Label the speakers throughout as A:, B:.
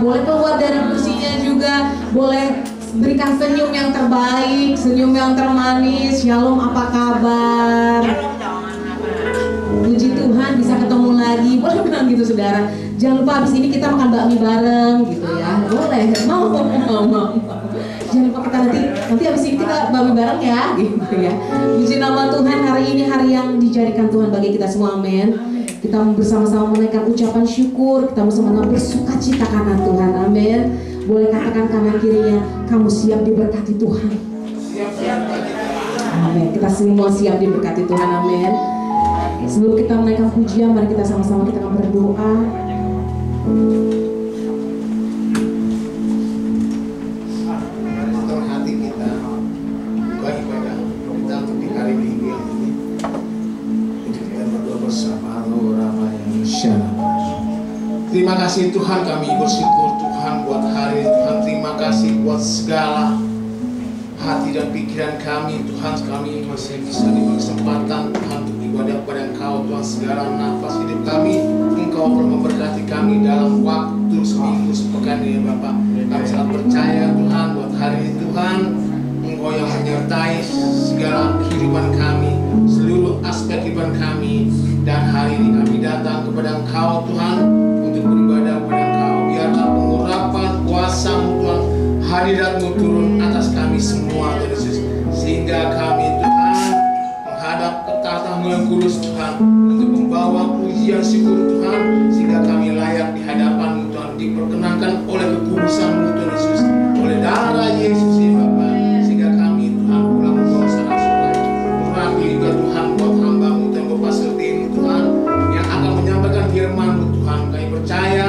A: boleh keluar dari kursinya juga, boleh berikan senyum yang terbaik, senyum yang termanis. Shalom, apa kabar? Puji Tuhan bisa ketemu lagi. Boleh bilang gitu saudara. Jangan lupa habis ini kita makan bakmi bareng gitu ya. Boleh, mau. Jangan lupa kita nanti habis ini kita bakmi bareng ya gitu ya. Puji nama Tuhan, hari ini hari yang dijadikan Tuhan bagi kita semua, amin. Kita bersama-sama menaikkan ucapan syukur, kita bersama-sama bersuka cita karena Tuhan, amin. Boleh katakan kanan kirinya, kamu siap diberkati Tuhan. Amin. Kita semua siap diberkati Tuhan, amin. Sebelum kita menaikkan pujian, mari kita sama-sama kita akan berdoa.
B: Tuhan hati kita, buka ibadah kita untuk di hari Minggu yang ini. Untuk kita berdoa bersama Terima kasih Tuhan, kami bersyukur Tuhan buat hari Tuhan. Terima kasih buat segala hati dan pikiran kami Tuhan. Kami masih bisa diberi kesempatan Tuhan untuk ibadah kepada Engkau Tuhan. Segala nafas hidup kami Engkau telah memberkati kami dalam waktu seminggu sepekan ini Bapak. Kami sangat percaya Tuhan buat hari ini Tuhan, Engkau yang menyertai segala kehidupan kami, seluruh aspek kehidupan kami. Dan hari ini kami datang kepada Engkau Tuhan untuk beribadah kepada Engkau. Biarlah pengurapan kuasa-Mu Tuhan, hadirat-Mu turun atas kami semua Tuhan Yesus, sehingga kami Tuhan menghadap ke tahta-Mu yang kudus Tuhan, untuk membawa pujian syukur Tuhan, sehingga kami layak di hadapan-Mu Tuhan, diperkenankan oleh kekudusan-Mu Tuhan Yesus, oleh darah Yesus ya Bapa, sehingga kami Tuhan pulang membawa saudara-saudara. Urapi juga Tuhan buat hamba-Mu Tuhan, Bapak Sertini Tuhan, yang akan menyampaikan firman-Mu Tuhan. Kami percaya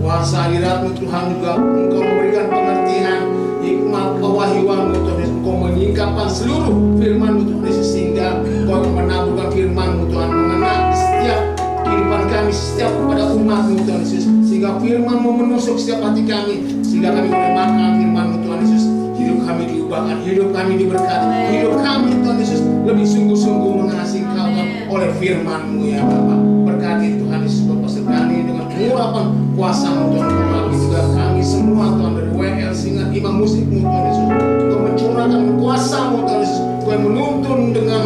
B: kuasa hadirat-Mu Tuhan juga Engkau memberikan pengertian, hikmat, pewahyuan-Mu Tuhan Yesus. Engkau meningkatkan seluruh firman-Mu Tuhan Yesus, sehingga Engkau akan menaburkan firman-Mu Tuhan mengena di setiap kehidupan kami, setiap kepada umat-Mu Tuhan Yesus, sehingga firman-Mu menusuk setiap hati kami, sehingga kami boleh makan firman-Mu Tuhan Yesus. Hidup kami diubahkan, hidup kami diberkati, hidup kami Tuhan Yesus lebih sungguh-sungguh mengasihi Engkau Tuhan oleh firman-Mu ya Bapa. Berkati Tuhan Yesus Bapak Segani dengan pengurapan kuasa-Mu Tuhan. Berkati juga kami semua Tuhan, dari WL Singat Imam Musik-Mu Tuhan Yesus. Engkau mencurahkan kuasa-Mu Tuhan Yesus, Engkau menuntun dengan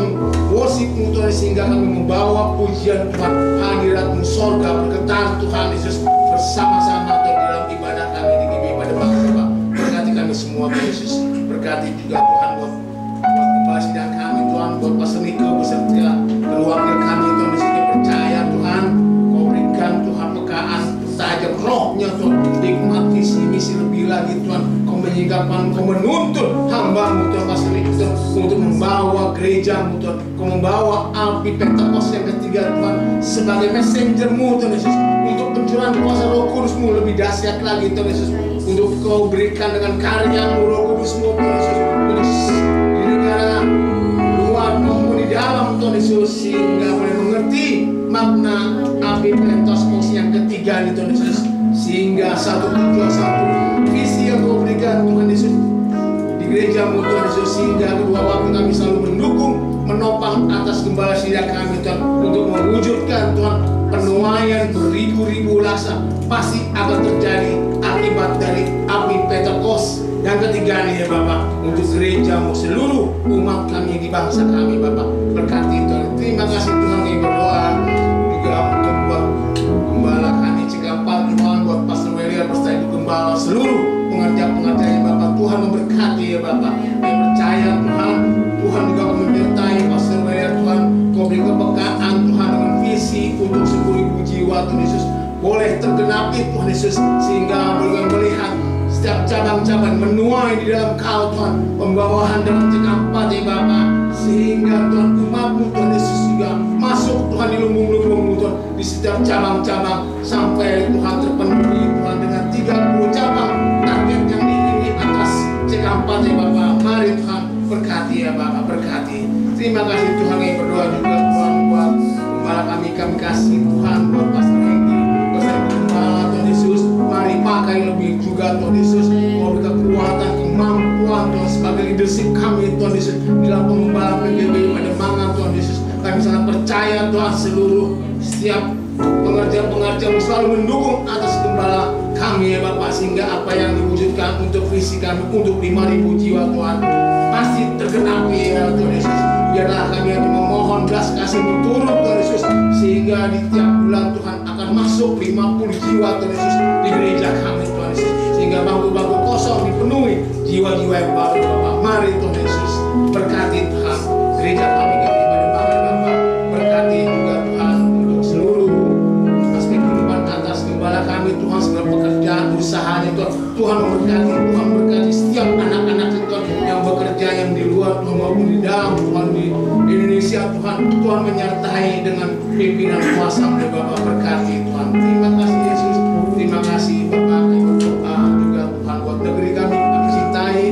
B: worship-Mu Tuhan, sehingga kami membawa pujian Tuhan, hadirat-Mu sorga bergetar Tuhan Yesus bersama-sama Tuhan dalam ibadah kami di GBI pada waktu Bapak. Berkati kami semua Tuhan Yesus. Berkati juga Tuhan buat gembala sidang kami Tuhan, buat Pastor Niko beserta keluarga kami Tuhan Yesus. Kita percaya Tuhan, Kau berikan Tuhan pekaan tajam rohnya Tuhan, hikmat visi misi lebih lagi Tuhan. Kau menyingkapkan, Kau menuntun hamba-Mu Tuhan Pastor Niko Tuhan, untuk membawa gereja-Mu Tuhan. Kau membawa api Pentekost yang ketiga Tuhan sebagai messenger-Mu Tuhan Yesus, untuk pencurahan kuasa Roh Kudus-Mu lebih dahsyat lagi Tuhan Yesus, untuk Kau berikan dengan karya-Mu Roh Kudus-Mu Tuhan Yesus di negara luar maupun di dalam Tuhan Yesus, sehingga boleh mengerti makna api Pentekost yang ketiga ini Tuhan Yesus, sehingga satu tujuan, satu visi yang Kau berikan Tuhan Yesus di gereja-Mu Tuhan Yesus, sehingga kedua waktu kami selalu mendukung, menopang atas gembala sidang kami Tuhan, untuk mewujudkan Tuhan penuaian beribu-ribu laksa pasti akan terjadi akibat dari api Pentekost yang ketiga ini ya Bapak, untuk gereja-Mu, seluruh umat kami di bangsa kami Bapak. Berkati Tuhan. Terima kasih Tuhan, kami berdoa juga untuk buat gembala kami Cikampek Tuhan, buat Pastor Welian beserta Ibu Gembala, seluruh pengerja-pengerjanya Bapak. Tuhan memberkati ya Bapak. Kami percaya Tuhan, Tuhan juga menyertai Pastor Welian Tuhan. Kau beri kepekaan Tuhan dengan visi untuk 10.000 jiwa Tuhan Yesus boleh tergenapi Tuhan Yesus, sehingga boleh melihat setiap cabang-cabang menuai di dalam Kau Tuhan, pembawahan dengan Cikampek ya Bapak, sehingga Tuhan umat-Mu Tuhan Yesus juga masuk Tuhan di lumbung-lumbung-Mu Tuhan, di setiap cabang-cabang, sampai Tuhan terpenuhi Tuhan dengan 30 cabang target yang diingini atas Cikampek ya Bapak. Mari Tuhan berkati ya Bapak, berkati. Terima kasih Tuhan, kami berdoa juga Tuhan buat gembala kami kasih Tuhan, buat Pastor Hendy bersama gembala Tuhan Yesus. Mari pakai lebih juga Tuhan Yesus, mau berikan kekuatan, kemampuan Tuhan sebagai leadership kami Tuhan Yesus dalam pengembalaan PGBI pada mangan Tuhan Yesus. Kami sangat percaya Tuhan, seluruh setiap pengerja-pengerja selalu mendukung atas gembala kami ya Bapak, sehingga apa yang diwujudkan untuk visi kami untuk 5.000 jiwa Tuhan pasti tergenapi ya Tuhan Yesus. Biarlah kami yang memohon belas kasih turun Tuhan Yesus, sehingga di tiap bulan Tuhan akan masuk 50 jiwa Tuhan Yesus di gereja kami Tuhan Yesus, sehingga bangku-bangku kosong dipenuhi jiwa-jiwa yang baru Bapak. Mari Tuhan Yesus berkati Tuhan gereja kami pada bangun Bapak, berkati juga Tuhan untuk seluruh aspek kehidupan atas gembala kami Tuhan, segala pekerjaan usahanya Tuhan. Tuhan memberkati, Tuhan berkati setiap anak-anak Tuhan yang bekerja, yang di luar Tuhan maupun di dalam Tuhan, di Indonesia Tuhan. Tuhan menyertai dengan pimpinan kuasa Bapak, berkati Tuhan. Terima kasih Yesus, terima kasih Bapak. Kami berdoa juga Tuhan buat negeri kami cintai.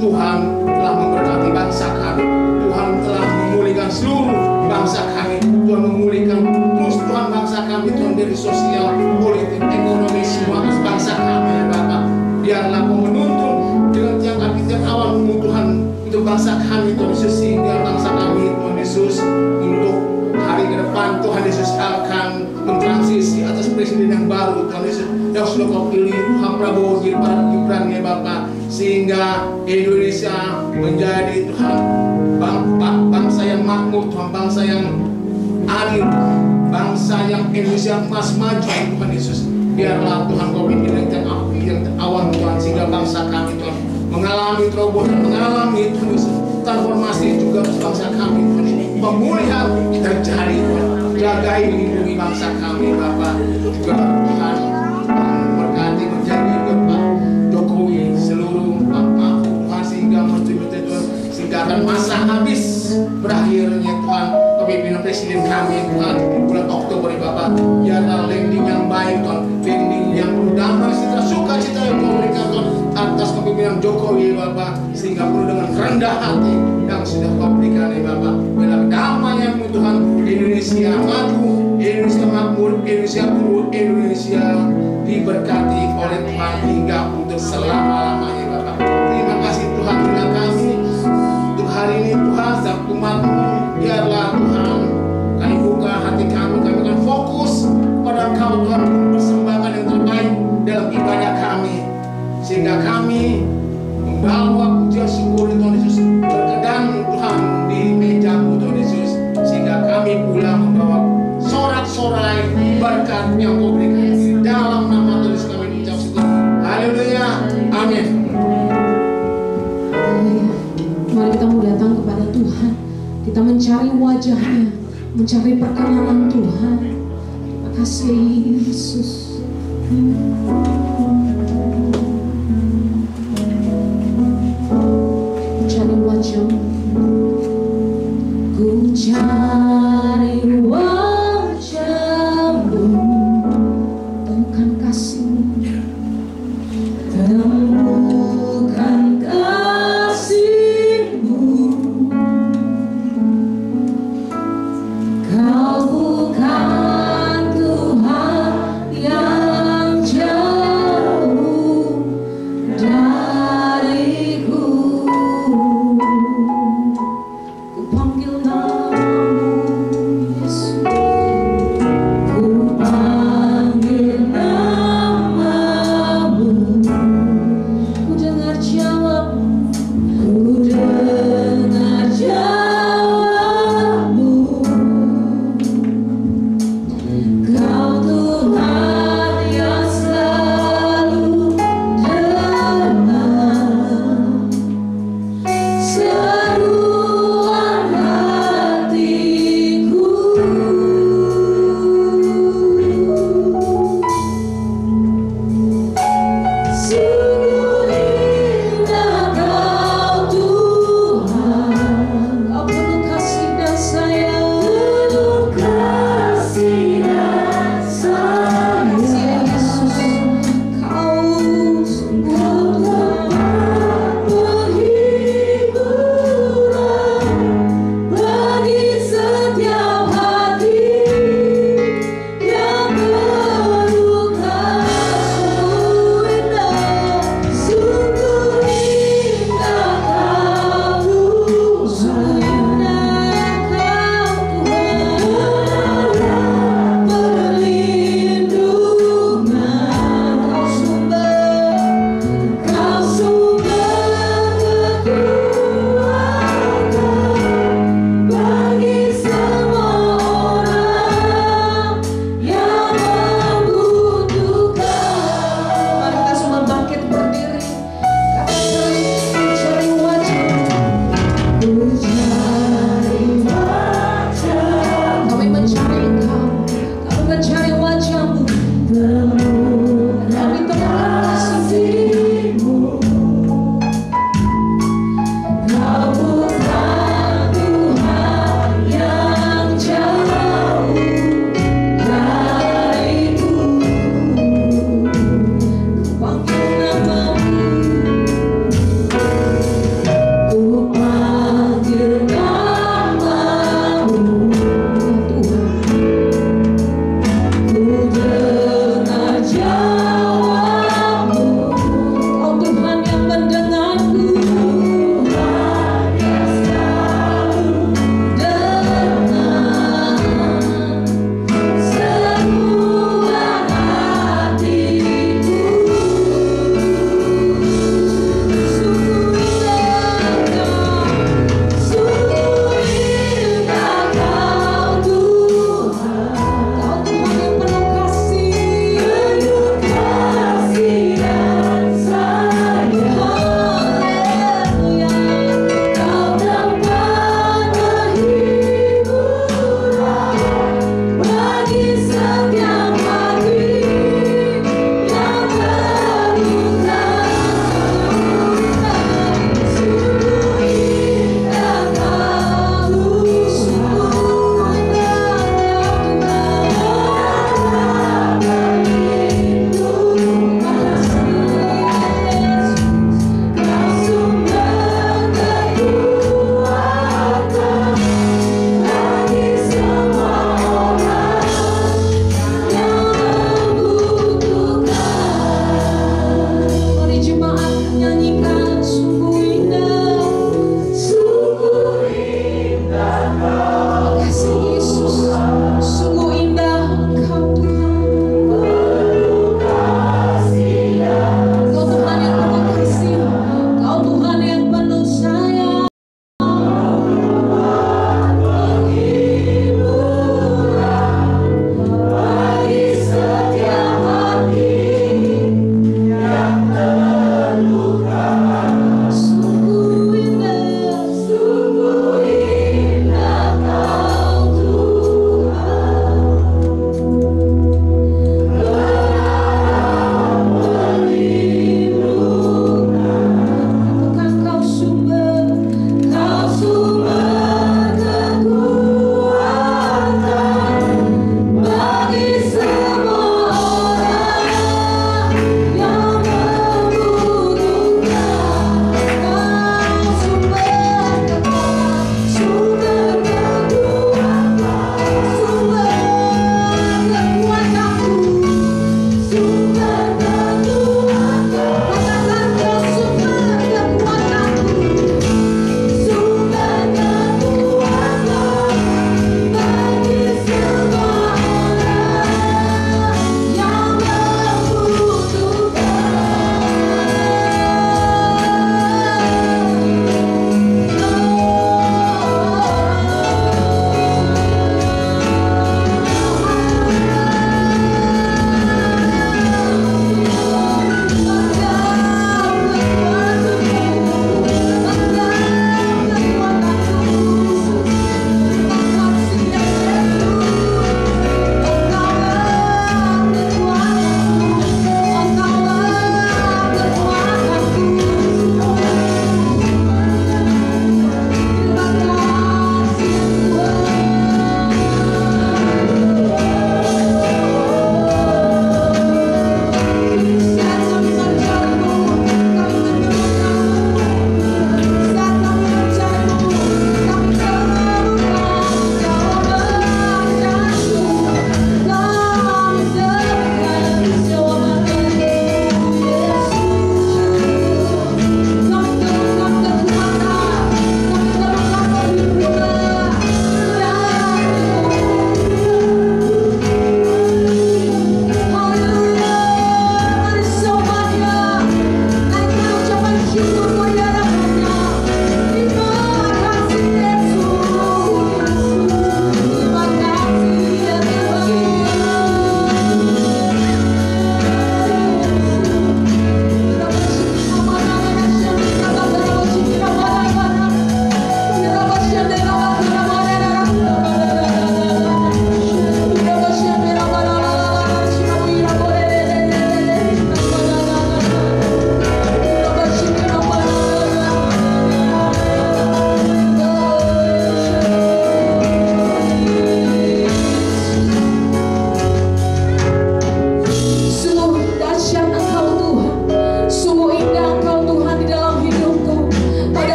B: Tuhan telah memberkati bangsa kami, Tuhan telah memulihkan seluruh bangsa kami, Tuhan memulihkan terus Tuhan bangsa kami Tuhan, dari sosial, politik, ekonomi, semua bangsa kami ya Bapak. Biarlah Kau menuntun dengan tiap api tiap awan Tuhan untuk bangsa kami Tuhan Yesus, sehingga bangsa kami Tuhan Yesus untuk hari ke depan Tuhan Yesus akan mentransisi atas presiden yang baru Tuhan Yesus, yang sudah Kau pilih Tuhan Prabowo Gibran ya Bapak, sehingga Indonesia menjadi Tuhan bangsa yang makmur Tuhan, bangsa yang adil, bangsa yang Indonesia emas maju Tuhan Yesus. Biarlah Tuhan Kau pimpin yang awan Tuhan, sehingga bangsa kami Tuhan mengalami terobosan, mengalami Tuhan Yesus transformasi juga bangsa kami Tuhan, pemulihan terjadi Tuhan. Jagai lindungi bangsa kami Bapak, juga Tuhan berkati menjadi Bapak Jokowi seluruh Bapak Tuhan, sehingga menteri-menteri Tuhan, sehingga akan masa habis berakhirnya Tuhan kepemimpinan presiden kami Tuhan bulan Oktober Bapak. Biarlah landing yang baik Tuhan, landing yang penuh damai, sukacita yang Kau berikan Tuhan atas kepemimpinan Jokowi Bapak, sehingga penuh dengan rendah hati yang sudah Kau berikan ya Bapak. Biarlah kedamaian-Mu Tuhan, Indonesia maju, Indonesia makmur, Indonesia turut, Indonesia diberkati oleh Tuhan hingga untuk selama-lamanya Bapak. Terima kasih Tuhan, terima kasih untuk hari ini Tuhan, setiap umat-Mu. Biarlah Tuhan kami buka hati kami akan fokus pada Engkau Tuhan, persembahkan yang terbaik dalam ibadah kami, sehingga kami membawa pujian syukur Tuhan Yesus berkenan Tuhan di meja-Mu Tuhan Yesus, sehingga kami pula membawa sorak-sorai berkat yang Kau berikan di dalam nama Tuhan Yesus kami mengucap syukur. Haleluya, amin.
A: Mari kita mau datang kepada Tuhan, kita mencari wajah-Nya, mencari perkenanan Tuhan. Terima kasih Yesus. Mencari wajah-Mu, ku cari wajah-Mu, temukan kasih-Mu, temukan kasih-Mu. Kau bukan Tuhan yang jauh dariku. Ku panggil nama-Mu,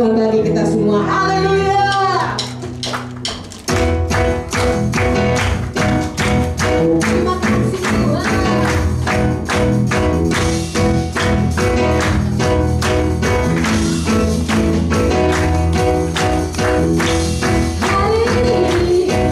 A: Tuhan bagi kita semua. Haleluya. Terima kasih Tuhan.
C: Hallelujah.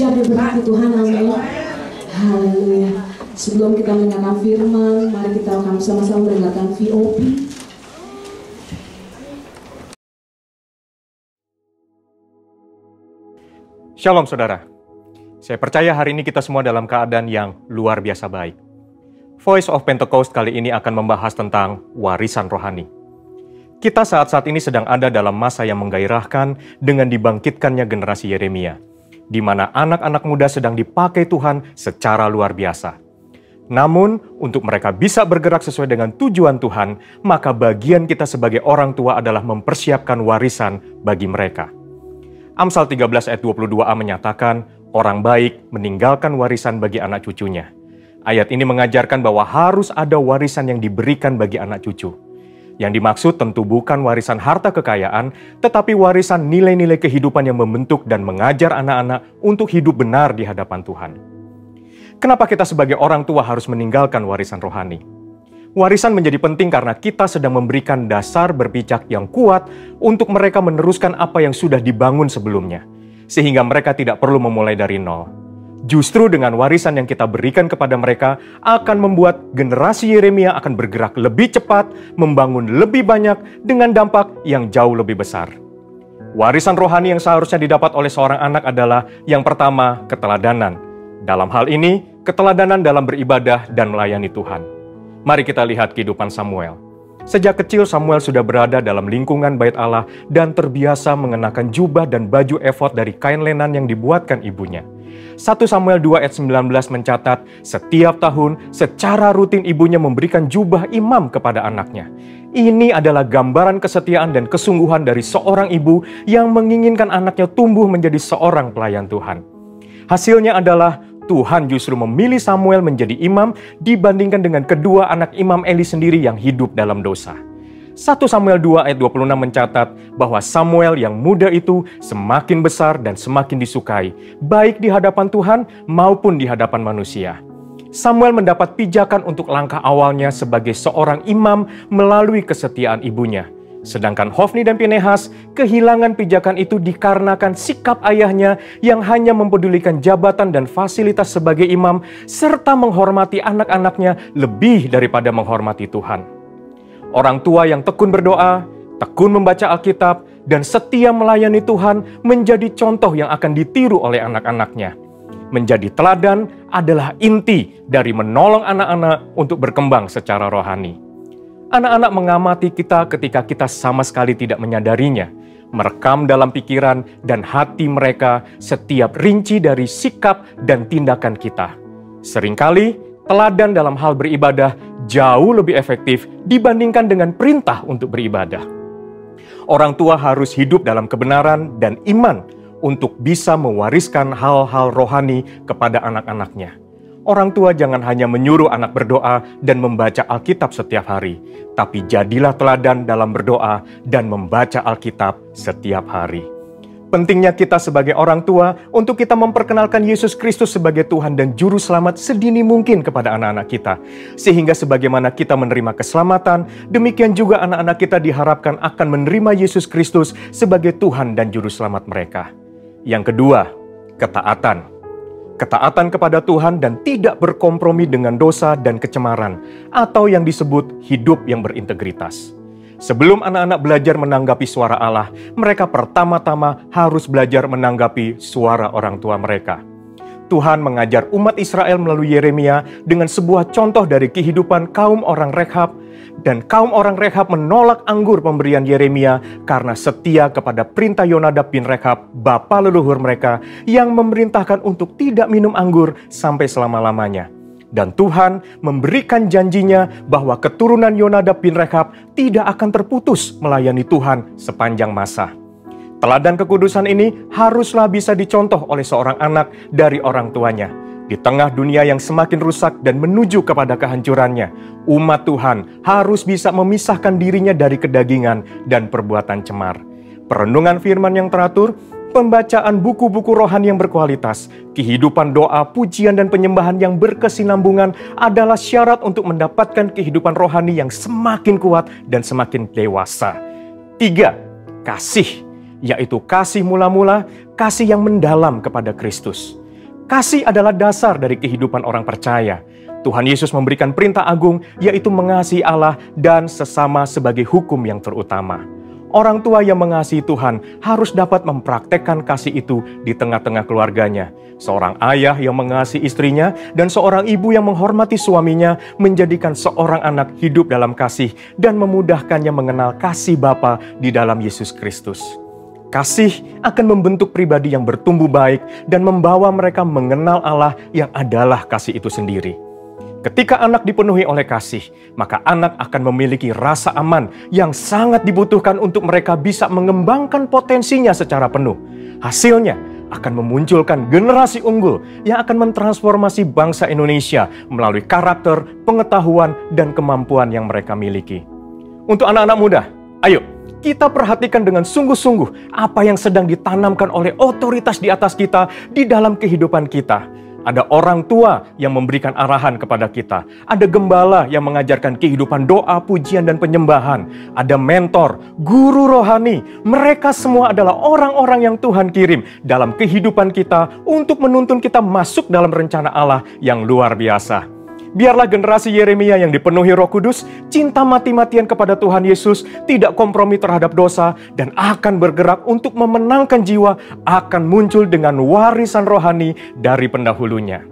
A: Ujar diberkati Tuhan, amin. Haleluya. Sebelum kita mendengarkan firman, mari kita akan sama-sama mendengarkan VOP.
C: Shalom saudara. Saya percaya hari ini kita semua dalam keadaan yang luar biasa baik. Voice of Pentecost kali ini akan membahas tentang warisan rohani. Kita saat ini sedang ada dalam masa yang menggairahkan dengan dibangkitkannya generasi Yeremia, di mana anak-anak muda sedang dipakai Tuhan secara luar biasa. Namun, untuk mereka bisa bergerak sesuai dengan tujuan Tuhan, maka bagian kita sebagai orang tua adalah mempersiapkan warisan bagi mereka. Amsal 13 ayat 22a menyatakan, orang baik meninggalkan warisan bagi anak cucunya. Ayat ini mengajarkan bahwa harus ada warisan yang diberikan bagi anak cucu. Yang dimaksud tentu bukan warisan harta kekayaan, tetapi warisan nilai-nilai kehidupan yang membentuk dan mengajar anak-anak untuk hidup benar di hadapan Tuhan. Kenapa kita sebagai orang tua harus meninggalkan warisan rohani? Warisan menjadi penting karena kita sedang memberikan dasar berpijak yang kuat untuk mereka meneruskan apa yang sudah dibangun sebelumnya, sehingga mereka tidak perlu memulai dari nol. Justru dengan warisan yang kita berikan kepada mereka akan membuat generasi Yeremia akan bergerak lebih cepat, membangun lebih banyak dengan dampak yang jauh lebih besar. Warisan rohani yang seharusnya didapat oleh seorang anak adalah yang pertama, keteladanan. Dalam hal ini, keteladanan dalam beribadah dan melayani Tuhan. Mari kita lihat kehidupan Samuel. Sejak kecil Samuel sudah berada dalam lingkungan bait Allah dan terbiasa mengenakan jubah dan baju efod dari kain lenan yang dibuatkan ibunya. 1 Samuel 2 ayat 19 mencatat, setiap tahun secara rutin ibunya memberikan jubah imam kepada anaknya. Ini adalah gambaran kesetiaan dan kesungguhan dari seorang ibu yang menginginkan anaknya tumbuh menjadi seorang pelayan Tuhan. Hasilnya adalah Tuhan justru memilih Samuel menjadi imam dibandingkan dengan kedua anak imam Eli sendiri yang hidup dalam dosa. 1 Samuel 2 ayat 26 mencatat bahwa Samuel yang muda itu semakin besar dan semakin disukai, baik di hadapan Tuhan maupun di hadapan manusia. Samuel mendapat pijakan untuk langkah awalnya sebagai seorang imam melalui kesetiaan ibunya. Sedangkan Hofni dan Pinehas kehilangan pijakan itu dikarenakan sikap ayahnya yang hanya mempedulikan jabatan dan fasilitas sebagai imam serta menghormati anak-anaknya lebih daripada menghormati Tuhan. Orang tua yang tekun berdoa, tekun membaca Alkitab, dan setia melayani Tuhan menjadi contoh yang akan ditiru oleh anak-anaknya. Menjadi teladan adalah inti dari menolong anak-anak untuk berkembang secara rohani. Anak-anak mengamati kita ketika kita sama sekali tidak menyadarinya, merekam dalam pikiran dan hati mereka setiap rinci dari sikap dan tindakan kita. Seringkali, teladan dalam hal beribadah jauh lebih efektif dibandingkan dengan perintah untuk beribadah. Orang tua harus hidup dalam kebenaran dan iman untuk bisa mewariskan hal-hal rohani kepada anak-anaknya. Orang tua jangan hanya menyuruh anak berdoa dan membaca Alkitab setiap hari, tapi jadilah teladan dalam berdoa dan membaca Alkitab setiap hari. Pentingnya kita sebagai orang tua untuk kita memperkenalkan Yesus Kristus sebagai Tuhan dan Juru Selamat sedini mungkin kepada anak-anak kita. Sehingga sebagaimana kita menerima keselamatan, demikian juga anak-anak kita diharapkan akan menerima Yesus Kristus sebagai Tuhan dan Juru Selamat mereka. Yang kedua, ketaatan. Ketaatan kepada Tuhan dan tidak berkompromi dengan dosa dan kecemaran, atau yang disebut hidup yang berintegritas. Sebelum anak-anak belajar menanggapi suara Allah, mereka pertama-tama harus belajar menanggapi suara orang tua mereka. Tuhan mengajar umat Israel melalui Yeremia dengan sebuah contoh dari kehidupan kaum orang Rekhab, dan kaum orang Rekhab menolak anggur pemberian Yeremia karena setia kepada perintah Yonadab bin Rekhab, bapa leluhur mereka, yang memerintahkan untuk tidak minum anggur sampai selama-lamanya. Dan Tuhan memberikan janjinya bahwa keturunan Yonadab bin Rekhab tidak akan terputus melayani Tuhan sepanjang masa. Teladan kekudusan ini haruslah bisa dicontoh oleh seorang anak dari orang tuanya. Di tengah dunia yang semakin rusak dan menuju kepada kehancurannya, umat Tuhan harus bisa memisahkan dirinya dari kedagingan dan perbuatan cemar. Perenungan firman yang teratur, pembacaan buku-buku rohani yang berkualitas, kehidupan doa, pujian, dan penyembahan yang berkesinambungan adalah syarat untuk mendapatkan kehidupan rohani yang semakin kuat dan semakin dewasa. 3. Kasih, yaitu kasih mula-mula, kasih yang mendalam kepada Kristus. Kasih adalah dasar dari kehidupan orang percaya. Tuhan Yesus memberikan perintah agung, yaitu mengasihi Allah dan sesama sebagai hukum yang terutama. Orang tua yang mengasihi Tuhan harus dapat mempraktekkan kasih itu di tengah-tengah keluarganya. Seorang ayah yang mengasihi istrinya dan seorang ibu yang menghormati suaminya menjadikan seorang anak hidup dalam kasih dan memudahkannya mengenal kasih Bapa di dalam Yesus Kristus. Kasih akan membentuk pribadi yang bertumbuh baik dan membawa mereka mengenal Allah yang adalah kasih itu sendiri. Ketika anak dipenuhi oleh kasih, maka anak akan memiliki rasa aman yang sangat dibutuhkan untuk mereka bisa mengembangkan potensinya secara penuh. Hasilnya akan memunculkan generasi unggul yang akan mentransformasi bangsa Indonesia melalui karakter, pengetahuan, dan kemampuan yang mereka miliki. Untuk anak-anak muda, ayo kita perhatikan dengan sungguh-sungguh apa yang sedang ditanamkan oleh otoritas di atas kita di dalam kehidupan kita. Ada orang tua yang memberikan arahan kepada kita. Ada gembala yang mengajarkan kehidupan doa, pujian, dan penyembahan. Ada mentor, guru rohani. Mereka semua adalah orang-orang yang Tuhan kirim dalam kehidupan kita untuk menuntun kita masuk dalam rencana Allah yang luar biasa. Biarlah generasi Yeremia yang dipenuhi Roh Kudus, cinta mati-matian kepada Tuhan Yesus, tidak kompromi terhadap dosa, dan akan bergerak untuk memenangkan jiwa, akan muncul dengan warisan rohani dari pendahulunya.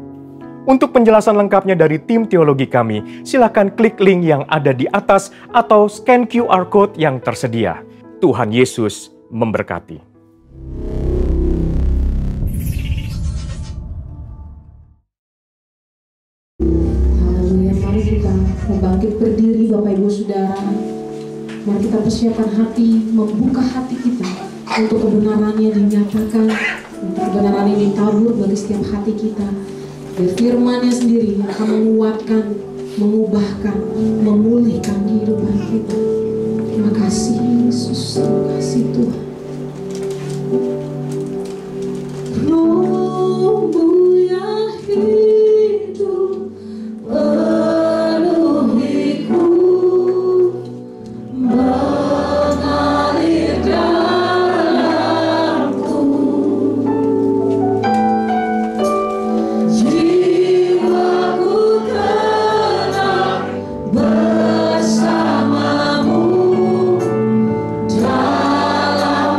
C: Untuk penjelasan lengkapnya dari tim teologi kami, silakan klik link yang ada di atas atau scan QR Code yang tersedia. Tuhan Yesus memberkati.
A: Bangkit berdiri Bapak Ibu Saudara. Mari kita persiapkan hati, membuka hati kita untuk kebenarannya dinyatakan, untuk kebenarannya ditabur bagi setiap hati kita. Dan firman-Nya sendiri yang akan menguatkan, mengubahkan, memulihkan kehidupan kita. Terima kasih Yesus, terima kasih Tuhan. Rohmu yang hidup
D: bersamamu dalam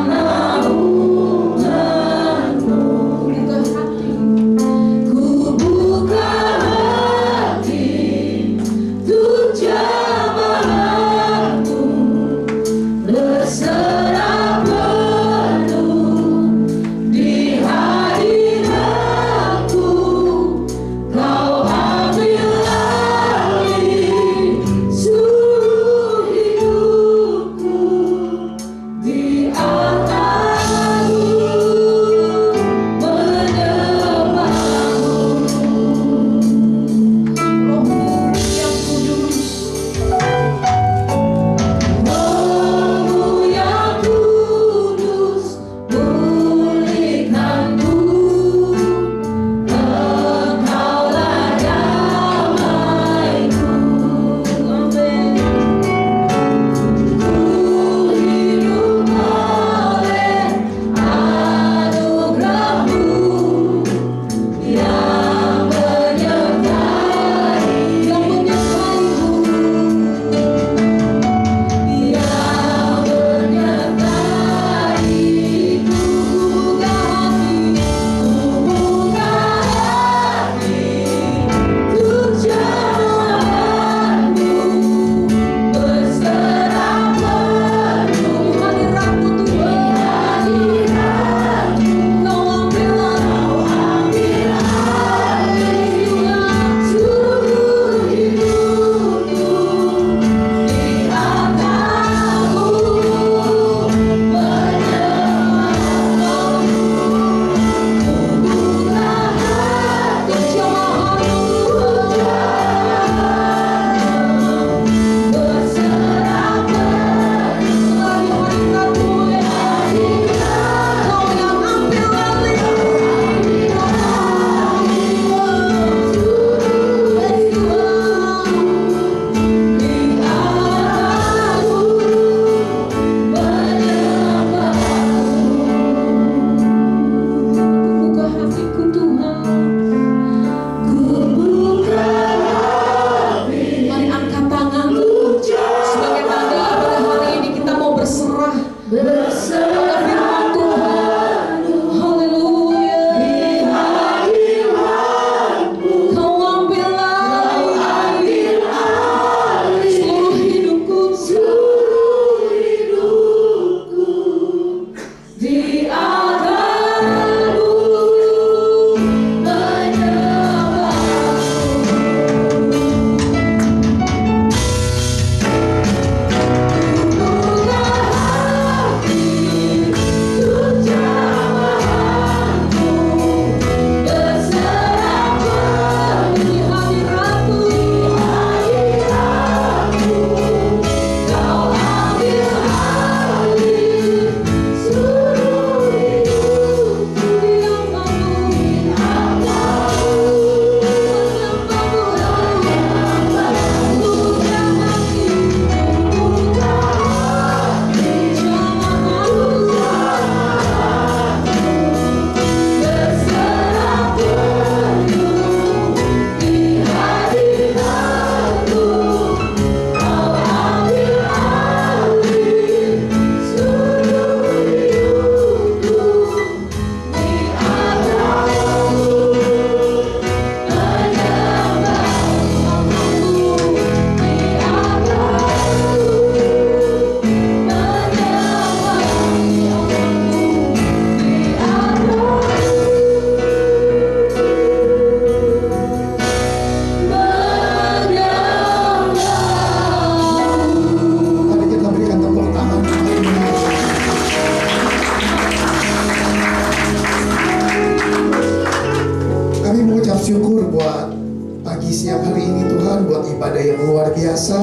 D: hari ini Tuhan buat ibadah yang luar biasa,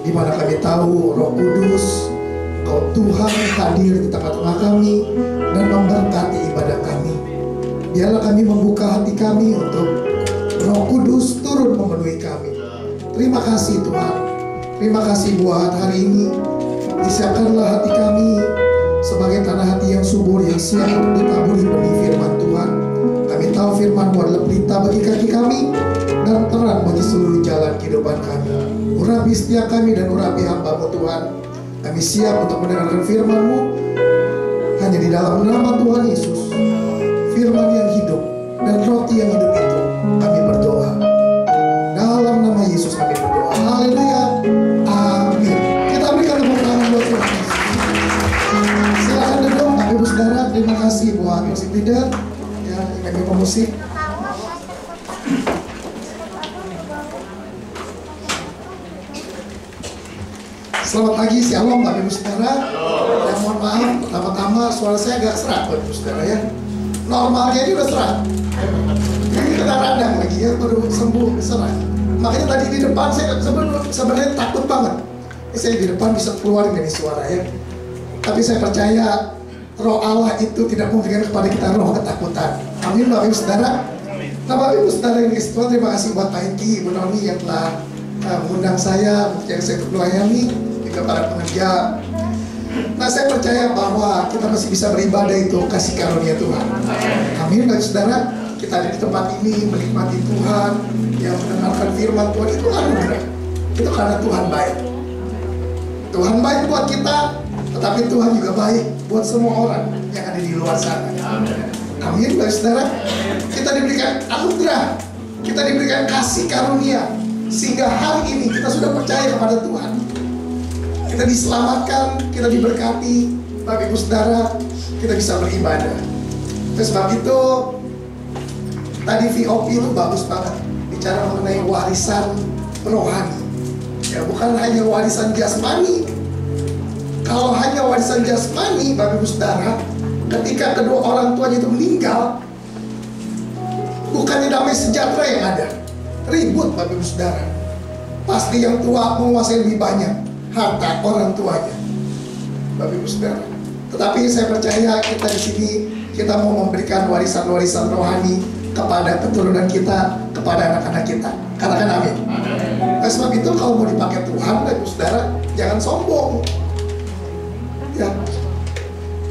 D: di mana kami tahu Roh Kudus, Kau Tuhan hadir di tengah-tengah kami dan memberkati ibadah kami. Biarlah kami membuka hati kami untuk Roh Kudus turun memenuhi kami. Terima kasih Tuhan. Terima kasih buat hari ini. Disiapkanlah hati kami sebagai tanah hati yang subur, yang siap untuk ditaburi benih firman Tuhan. Kami tahu firman-Mu adalah pelita bagi kaki kami dan terang bagi seluruh jalan kehidupan kami. Urapi setiap kami dan urapi hamba-Mu Tuhan. Kami siap untuk mendengarkan firman-Mu hanya di dalam nama Tuhan Yesus, firman yang hidup dan roti yang hidup itu kami berdoa. Dalam nama Yesus kami berdoa. Haleluya. Amin. Kita berikan tepuk tangan buat Tuhan Yesus. Silakan duduk, Bapak Ibu Saudara. Terima kasih buat musik leader, ya, kami pemusik. Selamat pagi, shalom Bapak Ibu Saudara. Ya, mohon maaf, pertama-tama suara saya agak serak Bapak Ibu Saudara ya. Normalnya ini udah serak. Ini kena radang lagi ya, baru sembuh serak. Makanya tadi di depan saya sebenarnya takut banget. Saya di depan bisa keluarin dari suara ya. Tapi saya percaya Roh Allah itu tidak memberikan kepada kita roh ketakutan. Amin Bapak Ibu Saudara. Nah Bapak Ibu Saudara yang dikasih Tuhan, terima kasih buat Pak Hengki, Ibu Noni yang telah mengundang saya, yang saya melayani, juga para pengerja. Nah saya percaya bahwa kita masih bisa beribadah itu kasih karunia Tuhan. Amin Bapak Ibu Saudara. Kita ada di tempat ini menikmati Tuhan, yang mendengarkan firman Tuhan itu anugerah. Itu karena Tuhan baik. Tuhan baik buat kita, tetapi Tuhan juga baik buat semua orang yang ada di luar sana. Amin Bapak Saudara. Kita diberikan anugerah, kita diberikan kasih karunia, sehingga hari ini kita sudah percaya kepada Tuhan. Kita diselamatkan, kita diberkati Bapak Ibu Saudara, kita bisa beribadah. Oleh sebab itu tadi VOP itu bagus banget, bicara mengenai warisan rohani. Ya, bukan hanya warisan jasmani. Kalau hanya warisan jasmani, Bapak Ibu Saudara, ketika kedua orang tuanya itu meninggal, bukannya damai sejahtera yang ada, ribut Bapak Ibu Saudara. Pasti yang tua menguasai lebih banyak harta orang tuanya, Bapak Ibu Saudara. Tetapi saya percaya kita di sini, kita mau memberikan warisan-warisan rohani kepada keturunan kita, kepada anak-anak kita. Katakan amin. Oleh sebab itu kalau mau dipakai Tuhan, Bapak Ibu Saudara, jangan sombong. Ya,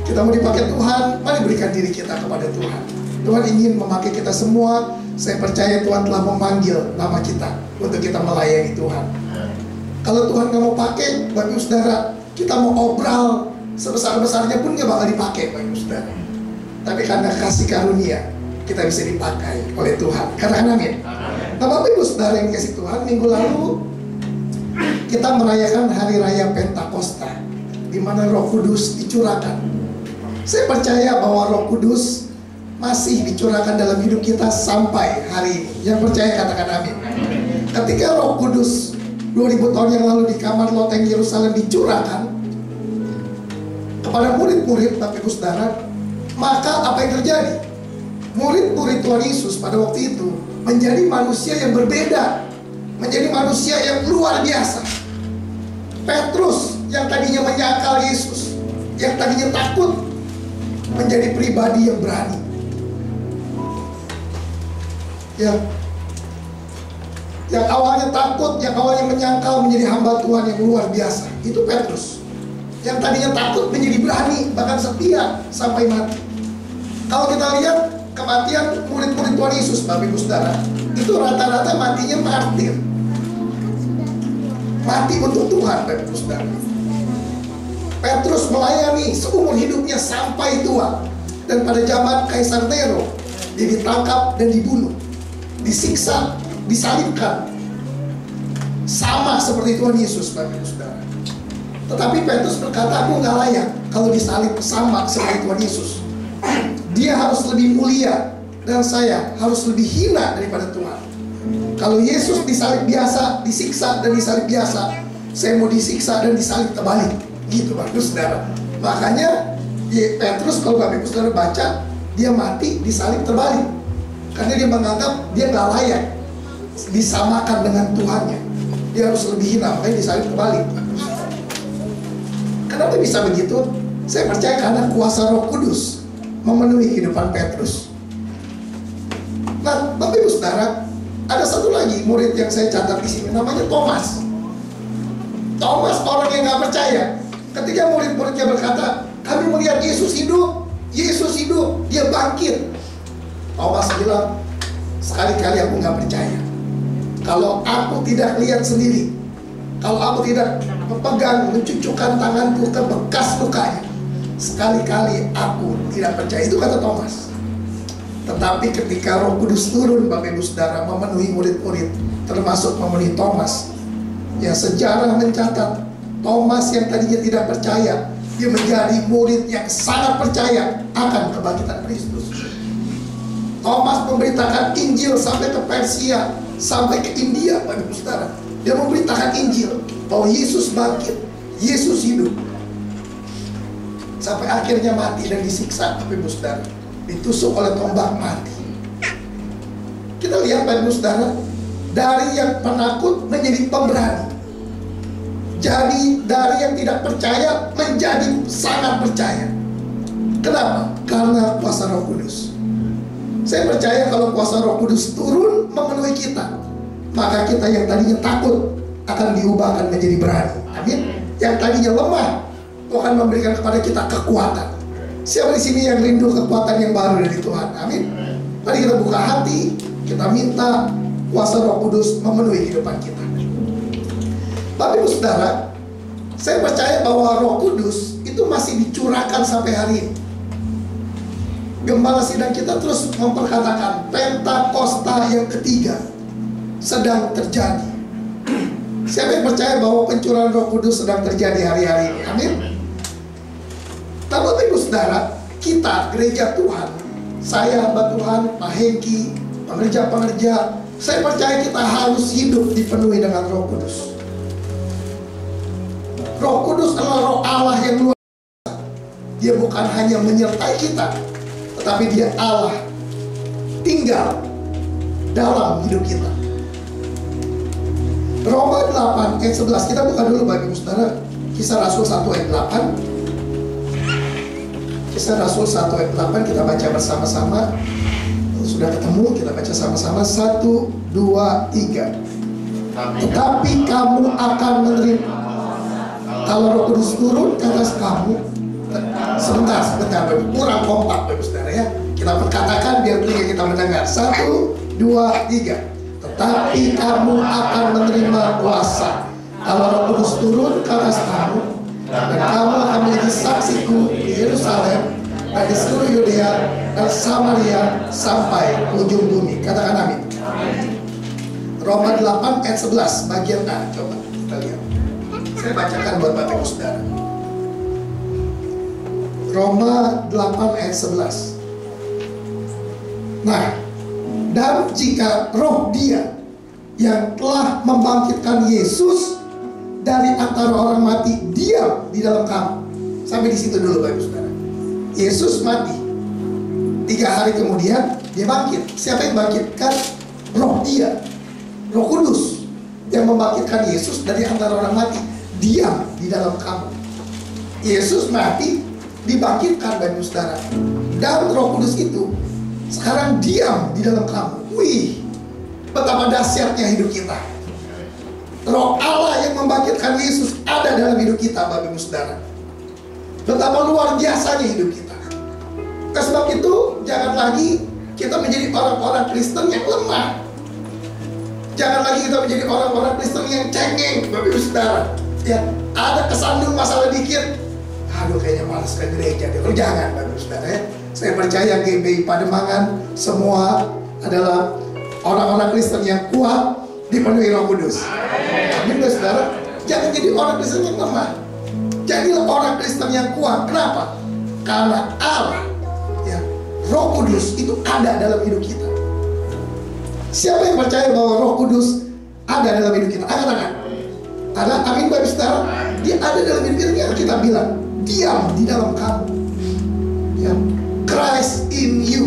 D: kita mau dipakai Tuhan, mari berikan diri kita kepada Tuhan. Tuhan ingin memakai kita semua. Saya percaya Tuhan telah memanggil nama kita untuk kita melayani Tuhan. Kalau Tuhan nggak mau pakai, Bapak Ibu Saudara, kita mau obral sebesar-besarnya pun nggak bakal dipakai, Bapak Ibu Saudara. Tapi karena kasih karunia, kita bisa dipakai oleh Tuhan. Katakan amin. Nah Bapak Ibu Saudara yang kasih Tuhan, minggu lalu kita merayakan Hari Raya Pentakosta, di mana Roh Kudus dicurahkan. Saya percaya bahwa Roh Kudus masih dicurahkan dalam hidup kita sampai hari ini. Yang percaya katakan amin. Ketika Roh Kudus 2000 tahun yang lalu di kamar loteng Yerusalem dicurahkan kepada murid-murid Bapak Ibu Saudara, maka apa yang terjadi? Murid-murid Tuhan Yesus pada waktu itu menjadi manusia yang berbeda, menjadi manusia yang luar biasa. Petrus yang tadinya menyangkal Yesus, yang tadinya takut, menjadi pribadi yang berani. Ya, yang awalnya takut, yang awalnya menyangkal, menjadi hamba Tuhan yang luar biasa. Itu Petrus. Yang tadinya takut menjadi berani, bahkan setia sampai mati. Kalau kita lihat kematian murid-murid Tuhan Yesus, Bapak Ibu Saudara, itu rata-rata matinya martir. Mati untuk Tuhan, Bapak Ibu Saudara. Petrus melayani seumur hidupnya sampai tua. Dan pada zaman Kaisar Nero, dia ditangkap dan dibunuh, disiksa, disalibkan, sama seperti Tuhan Yesus, Bapak Ibu Saudara. Tetapi Petrus berkata, aku nggak layak kalau disalib sama seperti Tuhan Yesus. Dia harus lebih mulia dan saya harus lebih hina daripada Tuhan. Kalau Yesus disalib biasa, disiksa dan disalib biasa, saya mau disiksa dan disalib terbalik. Gitu Bapak Ibu Saudara. Makanya Petrus kalau Bapak Ibu Saudara baca, dia mati disalib terbalik. Karena dia menganggap dia nggak layak disamakan dengan Tuhannya, dia harus lebih hina, makanya disalib kembali. Kenapa bisa begitu? Saya percaya karena kuasa Roh Kudus memenuhi kehidupan Petrus. Nah, Bapak Ibu Saudara, ada satu lagi murid yang saya catat di sini, namanya Thomas. Thomas orang yang nggak percaya. Ketika murid-muridnya berkata, kami melihat Yesus hidup, dia bangkit. Thomas bilang, sekali-kali aku nggak percaya. Kalau aku tidak lihat sendiri, kalau aku tidak memegang, mencucukkan tanganku ke bekas lukanya, sekali-kali aku tidak percaya. Itu kata Thomas. Tetapi ketika Roh Kudus turun, Bapak Ibu Saudara, memenuhi murid-murid, termasuk memenuhi Thomas, ya sejarah mencatat Thomas yang tadinya tidak percaya, dia menjadi murid yang sangat percaya akan kebangkitan Kristus. Thomas memberitakan Injil sampai ke Persia, sampai ke India, Bapak Ibu Saudara. Dia memberitakan Injil bahwa Yesus bangkit, Yesus hidup, sampai akhirnya mati dan disiksa, Bapak Ibu Saudara, ditusuk oleh tombak mati. Kita lihat, Bapak Ibu Saudara, dari yang penakut menjadi pemberani. Jadi dari yang tidak percaya menjadi sangat percaya. Kenapa? Karena kuasa Roh Kudus. Saya percaya kalau kuasa Roh Kudus turun memenuhi kita, maka kita yang tadinya takut akan diubahkan menjadi berani. Amin. Yang tadinya lemah, Tuhan memberikan kepada kita kekuatan. Siapa di sini yang rindu kekuatan yang baru dari Tuhan? Amin. Mari kita buka hati, kita minta kuasa Roh Kudus memenuhi kehidupan kita. Bapak Ibu Saudara, saya percaya bahwa Roh Kudus itu masih dicurahkan sampai hari ini. Gembala sidang kita terus memperkatakan Pentakosta yang ketiga sedang terjadi. Siapa yang percaya bahwa pencurahan Roh Kudus sedang terjadi hari-hari ini? Amin. Tapi Bapak Ibu Saudara, kita gereja Tuhan, saya hamba Tuhan, Pak Hengki, pengerja-pengerja, saya percaya kita harus hidup dipenuhi dengan Roh Kudus. Roh Kudus adalah Roh Allah yang luar biasa. Dia bukan hanya menyertai kita, tetapi dia Allah tinggal dalam hidup kita. Roma 8 ayat 11, kita buka dulu Bapak Ibu Saudara. Kisah Rasul 1 ayat 8. Kisah Rasul 1 ayat 8 kita baca bersama-sama. Sudah ketemu, kita baca sama-sama. 1, 2, 3. Tetapi kamu akan menerima, kalau Roh Kudus turun ke atas kamu. Sebentar, kurang kompak Bapak Saudara ya. Kita perkatakan biar telinga kita mendengar. 1, 2, 3. Tetapi kamu akan menerima kuasa kalau Roh Kudus turun ke atas kamu, dan kamu akan menjadi saksiku di Yerusalem dan di seluruh Yudea dan Samaria sampai ujung bumi. Katakan amin. Roma 8 ayat 11 bagian A. Coba kita lihat. Saya bacakan buat Bapak Ibu Saudara. Roma 8 ayat 11. Nah, dan jika roh Dia yang telah membangkitkan Yesus dari antara orang mati diam di dalam kamu. Sampai di situ dulu Bapak Ibu Saudara. Yesus mati, 3 hari kemudian dia bangkit. Siapa yang bangkitkan? Roh Dia, Roh Kudus yang membangkitkan Yesus dari antara orang mati diam di dalam kamu. Yesus mati, dibangkitkan Bapak Ibu Saudara, dan Roh Kudus itu sekarang diam di dalam kamu. Wih, betapa dahsyatnya hidup kita. Roh Allah yang membangkitkan Yesus ada dalam hidup kita Bapak Ibu Saudara. Betapa luar biasanya hidup kita. Oleh sebab itu, jangan lagi kita menjadi orang-orang Kristen yang lemah. Jangan lagi kita menjadi orang-orang Kristen yang cengeng Bapak Ibu Saudara. Ya, ada kesandung masalah dikit, aduh kayaknya malas ke gereja. Jangan Bapak Ibu Saudara ya. Saya percaya GBI Pademangan semua adalah orang-orang Kristen yang kuat dipenuhi Roh Kudus. Amin Bapak Saudara. Jangan jadi orang Kristen yang lemah. Jadilah orang Kristen yang kuat. Kenapa? Karena Allah, ya, Roh Kudus itu ada dalam hidup kita. Siapa yang percaya bahwa Roh Kudus ada dalam hidup kita? Angkat tangan. Ada, amin Bapak Saudara. Dia ada dalam hidup kita. Yang kita bilang diam di dalam kamu. Ya, Christ in you,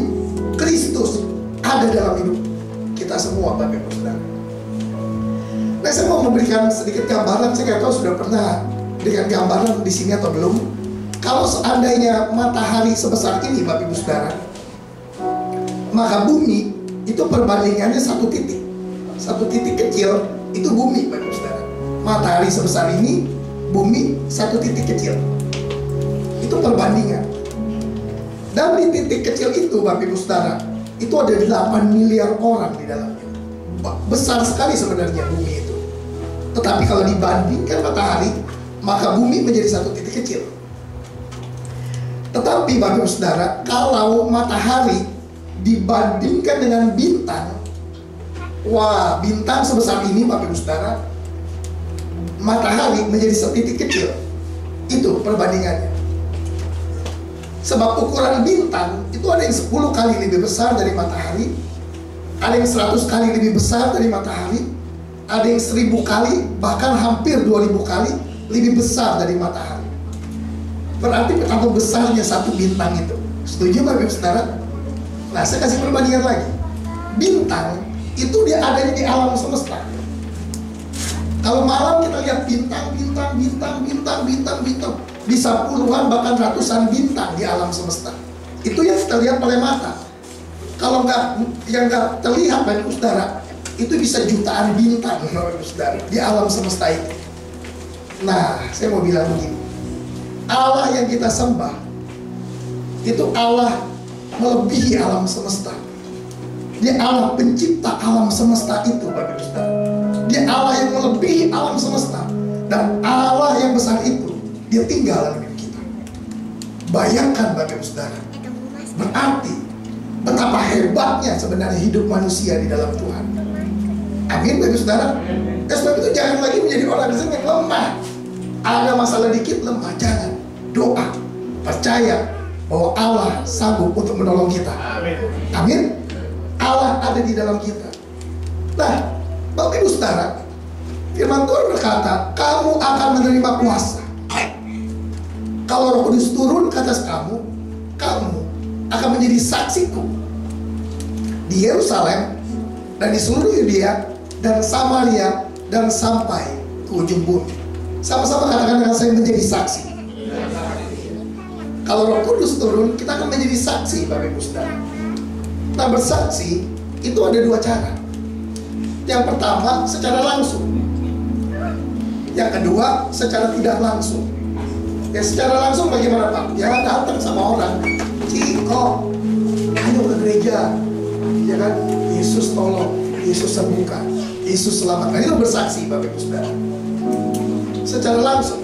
D: Kristus ada dalam hidup kita semua Bapak Saudara. saya mau memberikan sedikit gambaran. Saya nggak tahu sudah pernah dengan gambaran di sini atau belum. Kalau seandainya matahari sebesar ini, Bapak Ibu Saudara, maka bumi itu perbandingannya satu titik. Satu titik kecil itu bumi, Bapak Ibu Saudara. Matahari sebesar ini, bumi satu titik kecil. Itu perbandingan. Dan di titik kecil itu, Bapak Ibu Saudara, itu ada 8 miliar orang di dalamnya. Besar sekali sebenarnya bumi itu. Tetapi kalau dibandingkan matahari, maka bumi menjadi satu titik kecil. Tetapi Bapak Ibu Saudara, kalau matahari dibandingkan dengan bintang, wah, bintang sebesar ini Bapak Ibu Saudara, matahari menjadi setitik kecil. Itu perbandingannya. Sebab ukuran bintang itu ada yang 10 kali lebih besar dari matahari, ada yang 100 kali lebih besar dari matahari, ada yang 1000 kali, bahkan hampir 2000 kali lebih besar dari matahari. Berarti betapa besarnya satu bintang itu. Setuju Bapak Ibu Saudara? Nah, saya kasih perbandingan lagi. Bintang itu dia adanya di alam semesta. Kalau malam kita lihat bintang, bisa puluhan bahkan ratusan bintang di alam semesta. Itu yang kita lihat oleh mata. Kalau yang nggak terlihat Bapak Ibu Saudara, itu bisa jutaan bintang Bapak Ibu Saudara di alam semesta itu. Nah, saya mau bilang begini, Allah yang kita sembah itu Allah melebihi alam semesta. Dia Allah pencipta alam semesta itu Bapak Ibu Saudara. Dia Allah yang melebihi alam semesta. Dan Allah yang besar itu, dia tinggal dalam hidup kita. Bayangkan Bapak Ibu Saudara, berarti betapa hebatnya sebenarnya hidup manusia di dalam Tuhan. Amin Bapak Ibu Saudara. Sebab itu jangan lagi menjadi orang yang lemah. Ada masalah dikit lemah, jangan. Doa, percaya bahwa Allah sanggup untuk menolong kita. Amin. Allah ada di dalam kita. Nah, Bapak Ibu Saudara, firman Tuhan berkata, kamu akan menerima kuasa. Kalau Roh Kudus turun ke atas kamu, kamu akan menjadi saksiku di Yerusalem dan di seluruh Yudea dan Samaria dan sampai ke ujung bumi. Sama-sama katakan dengan saya, menjadi saksi. Kalau Roh Kudus turun, kita akan menjadi saksi Bapak Ibu Saudara. Nah, bersaksi itu ada dua cara. Yang pertama secara langsung, yang kedua secara tidak langsung. Ya, secara langsung bagaimana Pak? Jangan datang sama orang, Ciko, ayo ke gereja, ya kan? Yesus tolong, Yesus sembuhkan, Yesus selamatkan. Itu bersaksi Bapak Ibu Saudara. Secara langsung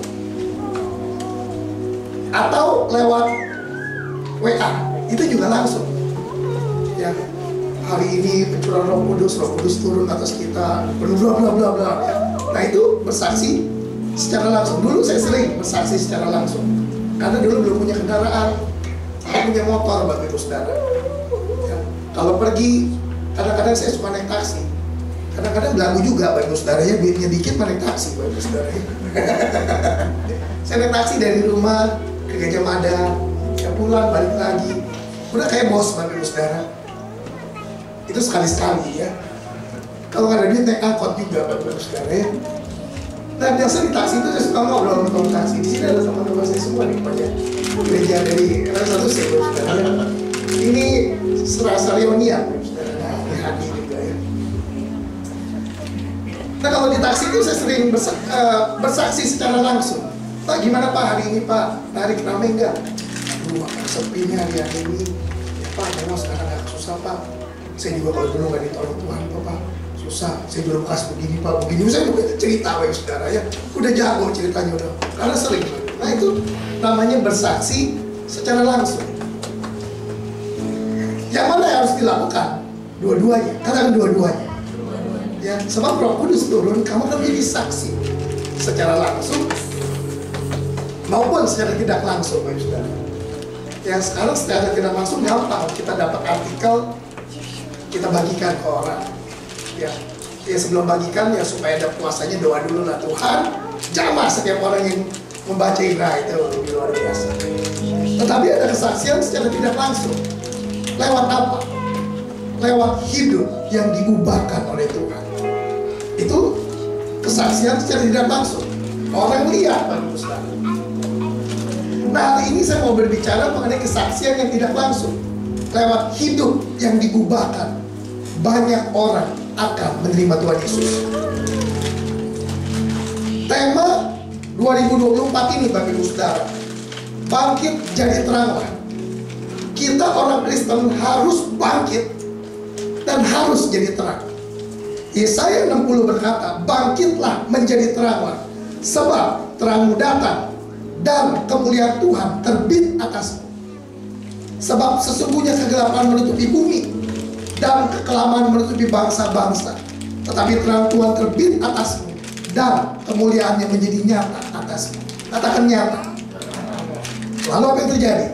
D: atau lewat WA, itu juga langsung. Ya, hari ini pencurahan Roh Kudus turun atas kita, bla bla bla bla. Ya. Nah, itu bersaksi secara langsung. Dulu saya sering bersaksi secara langsung, karena dulu belum punya kendaraan, saya punya motor Bapak Ibu Saudara. Ya. Kalau pergi, kadang-kadang saya suka naik taksi. Kadang-kadang belagu juga Bapak Ibu Saudara, ya, duitnya dikit naik taksi Bapak Ibu Saudara. Saya naik taksi dari rumah ke Gajah Mada, ya pulang balik lagi, udah kayak bos Bapak Ibu Saudara. Itu sekali-sekali ya. Kalau nggak ada duit naik angkot juga Bapak Ibu Saudara ya. Nah, biasa di taksi itu saya suka ngobrol sama teman taksi. Di sini ada teman-teman saya semua nih, Pak ya. Gereja dari satu sih Bapak Ibu Saudara. Ini serasa reunian Bapak Ibu Saudara. Nah, ini Hadi juga ya. Nah, kalau di taksi itu saya sering bersaksi secara langsung. Pak, gimana Pak hari ini Pak? Narik rame enggak? Aduh, sepinya hari ini. Ya, Pak, memang sekarang agak susah Pak. Saya juga kalau dulu nggak ditolong Tuhan Pak, susah. Saya dulu bekas begini Pak, begini. Saya juga cerita Bapak Saudara ya. Udah jago ceritanya udah. Karena sering. Nah, itu namanya bersaksi secara langsung. Yang mana yang harus dilakukan? Dua-duanya. Katakan dua-duanya. Ya, sebab Roh Kudus turun, kamu akan menjadi saksi secara langsung maupun secara tidak langsung, Bapak Saudara. Ya, sekarang secara tidak langsung gampang, kita dapat artikel, kita bagikan ke orang. Ya, sebelum bagikan ya supaya ada puasanya, doa dulu lah, Tuhan jamah setiap orang yang membaca Ibrah, itu lebih luar biasa. Tetapi ada kesaksian secara tidak langsung. Lewat apa? Lewat hidup yang diubahkan oleh Tuhan. Itu kesaksian secara tidak langsung. Orang lihat, Bapak Ibu Saudara. Nah, hari ini saya mau berbicara mengenai kesaksian yang tidak langsung. Lewat hidup yang diubahkan, banyak orang akan menerima Tuhan Yesus. Tema 2024 ini, Bapak Ibu Saudara, bangkit jadi teranglah. Kita orang Kristen harus bangkit dan harus jadi terang. Yesaya 60 berkata, bangkitlah menjadi teranglah, sebab terangmu datang dan kemuliaan Tuhan terbit atasmu. Sebab sesungguhnya kegelapan menutupi bumi dan kekelaman menutupi bangsa-bangsa, tetapi terang Tuhan terbit atasmu dan kemuliaannya menjadi nyata atasmu. Katakan nyata. Lalu apa yang terjadi?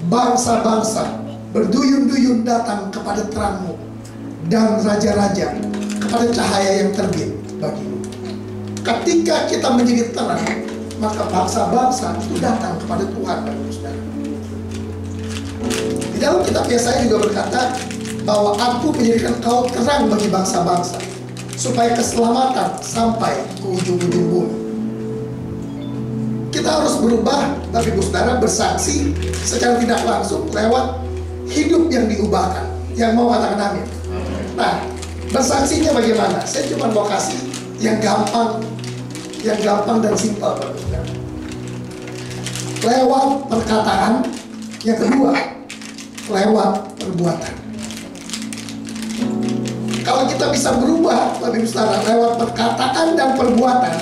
D: Bangsa-bangsa berduyun-duyun datang kepada terangmu, dan raja-raja kepada cahaya yang terbit bagimu. Ketika kita menjadi terang, maka bangsa-bangsa itu datang kepada Tuhan, Bapak Ibu Saudara. Di dalam kitab Yesaya juga berkata bahwa aku menjadikan kau terang bagi bangsa-bangsa, supaya keselamatan sampai ke ujung-ujung bumi. Kita harus berubah, Bapak Ibu Saudara, bersaksi secara tidak langsung lewat hidup yang diubahkan. Yang mau katakan amin. Nah, bersaksinya bagaimana? Saya cuma mau kasih yang gampang dan simpel, Bapak Ibu Saudara. Lewat perkataan. Yang kedua, lewat perbuatan. Kalau kita bisa berubah, Bapak Ibu Saudara, lewat perkataan dan perbuatan,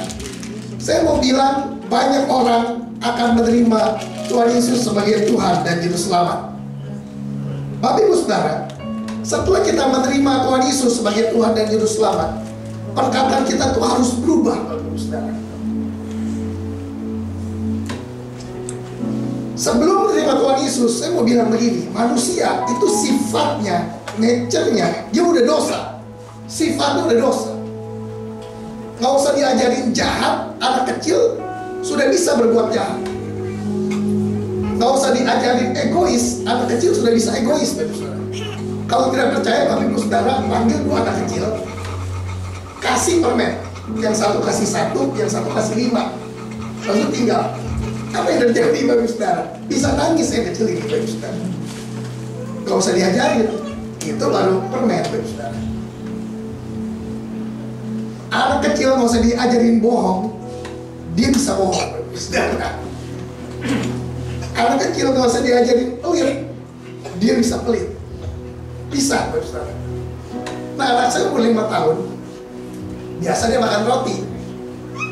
D: saya mau bilang banyak orang akan menerima Tuhan Yesus sebagai Tuhan dan Juru Selamat. Bapak Ibu Saudara, setelah kita menerima Tuhan Yesus sebagai Tuhan dan Juru Selamat, perkataan kita tuh harus berubah, Bapak Ibu Saudara. Sebelum menerima Tuhan Yesus, saya mau bilang begini, manusia itu sifatnya, nature-nya, dia udah dosa. Sifatnya udah dosa. Nggak usah diajarin jahat, anak kecil sudah bisa berbuat jahat. Nggak usah diajarin egois, anak kecil sudah bisa egois, Bapak Ibu Saudara. Kalau tidak percaya, Bapak Ibu Saudara, panggil dua anak kecil, kasih permen, yang satu kasih 1, yang satu kasih 5, lalu tinggal. Apa yang terjadi, Bapak Ibu Saudara? Bisa nangis yang kecil ini, Bapak Ibu Saudara. Nggak usah diajarin, itu baru permen, Bapak Ibu Saudara. Anak kecil nggak usah diajarin bohong, dia bisa bohong, Bapak Ibu Saudara. Anak kecil nggak usah diajarin pelit, dia bisa pelit. Bisa, Bapak Ibu Saudara. Nah, anak saya umur 5 tahun, biasa dia makan roti,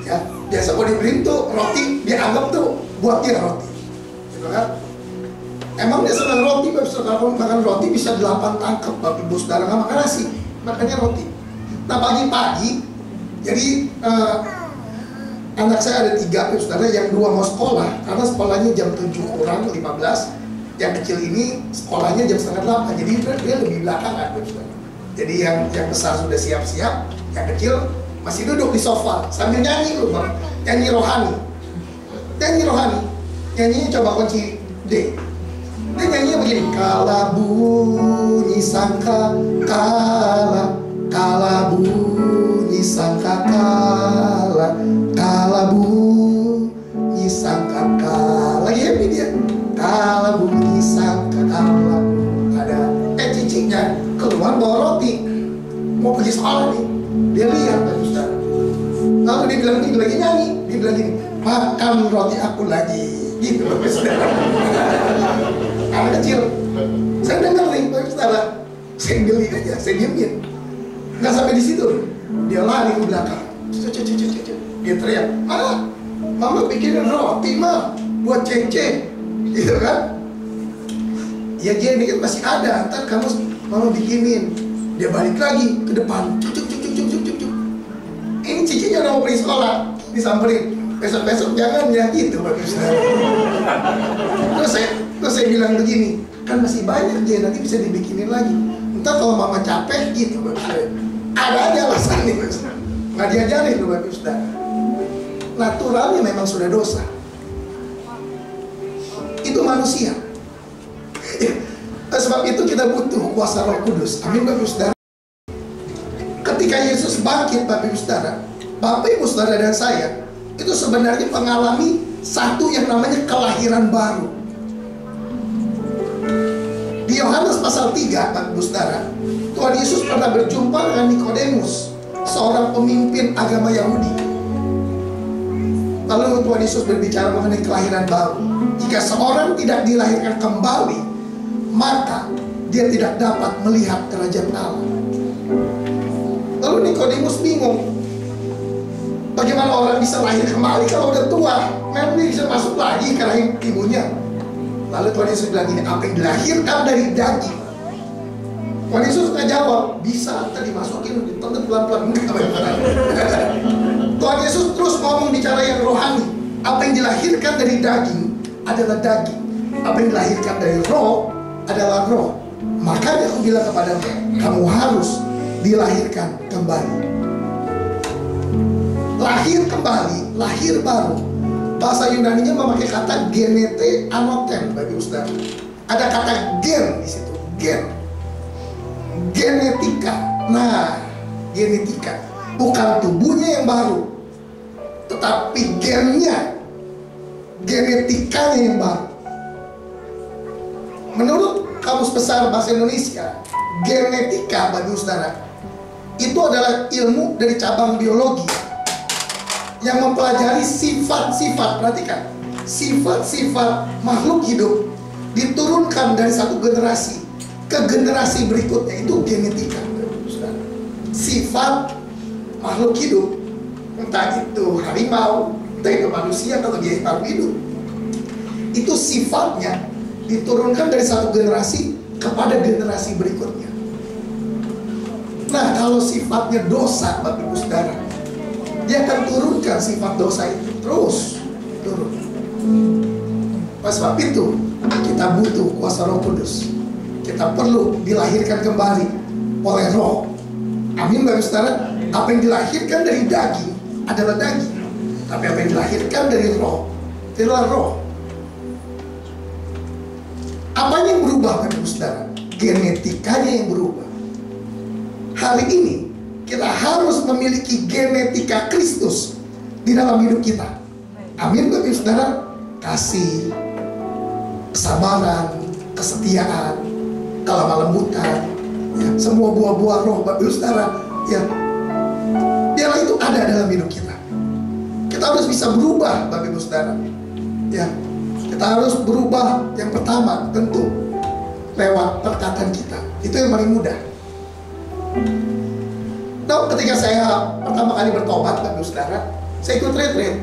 D: ya. Biasa kalau dibeliin tuh roti, dia anggap tuh buat dia roti, gitu kan? Emang dia senang roti, Bapak Ibu Saudara. Kalau makan roti bisa 8 tangkap, Bapak Ibu Saudara, nggak makan nasi, makannya roti. Nah, pagi-pagi, jadi anak saya ada 3, Bapak Ibu Saudara, yang 2 mau sekolah, karena sekolahnya jam 7 kurang 15. Yang kecil ini sekolahnya jam setengah 8, jadi dia lebih belakangan, Bapak Ibu Saudara. Jadi yang besar sudah siap-siap, yang kecil masih duduk di sofa sambil nyanyi loh, Bang. Nyanyi rohani. Nyanyinya coba kunci D. Dia nyanyinya begini. Kala bunyi sangka kala bunyi sangka kala bunyi sangka kala. Lagi happy dia. Kala bunyi sangka kala. Ada ciciknya keluar bawa roti, mau pergi sekolah nih. Dia lihat, Bapak Ibu Saudara. Lalu dia bilang, ini lagi nyanyi. Dia bilang gini, makan roti aku lagi. Gitu, Bapak Ibu Saudara. Anak kecil. Saya dengar nih, Bapak Ibu Saudara. Saya geli aja, saya diemin. Nggak sampai di situ. Dia lari ke belakang. Dia teriak, Mama bikinin roti, Ma, buat Cece. Gitu kan? Ya dia ini kan masih ada, ntar Mama bikinin. Dia balik lagi ke depan. Cuk. Ini cicinya udah mau pergi sekolah, disamperin. Besok-besok jangan ya gitu, Bapak Ibu Saudara. Terus saya bilang begini, kan masih banyak dia, nanti bisa dibikinin lagi. Ntar kalau Mama capek gitu, Bapak Ibu Saudara. Ada aja alasan nih, Bapak Ibu Saudara. Nggak diajarin loh, Bapak Ibu Saudara. Naturalnya memang sudah dosa. Itu manusia. Sebab itu kita butuh kuasa Roh Kudus. Amin, Bapak Ibu Saudara. Ketika Yesus bangkit, Bapak Ibu Saudara, Bapak Ibu Saudara dan saya itu sebenarnya mengalami satu yang namanya kelahiran baru. Di Yohanes pasal 3, Bapak Ibu Saudara, Tuhan Yesus pernah berjumpa dengan Nikodemus, seorang pemimpin agama Yahudi. Lalu Tuhan Yesus berbicara mengenai kelahiran baru. Jika seorang tidak dilahirkan kembali, maka dia tidak dapat melihat kerajaan Allah. Lalu Nikodemus bingung, bagaimana orang bisa lahir kembali kalau udah tua? Memang dia bisa masuk lagi ke rahim ibunya. Lalu Tuhan Yesus bilang ini, apa yang dilahirkan dari daging. Tuhan Yesus nggak jawab, bisa tadi masukin, ditentu pelan-pelan. Tuhan Yesus terus ngomong di cara yang rohani. Apa yang dilahirkan dari daging adalah daging. Apa yang dilahirkan dari roh adalah roh. Makanya aku bilang kepadamu, kamu harus dilahirkan kembali. Lahir kembali, lahir baru. Bahasa Yunaninya memakai kata genete anoten, Bapak Ibu Saudara. Ada kata gen di situ, gen. Genetika. Nah, genetika bukan tubuhnya yang baru, tetapi gennya, genetikanya yang baru. Menurut Kamus Besar Bahasa Indonesia, genetika, Bapak Ibu Saudara, itu adalah ilmu dari cabang biologi yang mempelajari sifat-sifat, perhatikan, sifat-sifat makhluk hidup diturunkan dari satu generasi ke generasi berikutnya. Itu genetika. Sifat makhluk hidup, entah itu harimau, entah itu manusia atau dia makhluk hidup, itu sifatnya diturunkan dari satu generasi kepada generasi berikutnya. Nah, kalau sifatnya dosa, Bapak Ibu Saudara, dia akan turunkan sifat dosa itu terus turun. Oleh sebab itu kita butuh kuasa Roh Kudus. Kita perlu dilahirkan kembali oleh Roh. Amin, Bapak Ibu Saudara. Apa yang dilahirkan dari daging adalah daging, tapi apa yang dilahirkan dari Roh adalah Roh. Apa yang berubah, Bapak Ibu Saudara? Genetikanya yang berubah. Hari ini kita harus memiliki genetika Kristus di dalam hidup kita. Amin, Bapak Ibu Saudara. Kasih, kesabaran, kesetiaan, kelemah lembutan, ya, semua buah-buah roh, Bapak Ibu Saudara, ya, biarlah itu ada dalam hidup kita. Kita harus bisa berubah, Bapak Ibu Saudara. Ya, kita harus berubah. Yang pertama tentu lewat perkataan kita. Itu yang paling mudah. Nah, ketika saya pertama kali bertobat, Bapak Ibu Saudara, saya ikut retreat.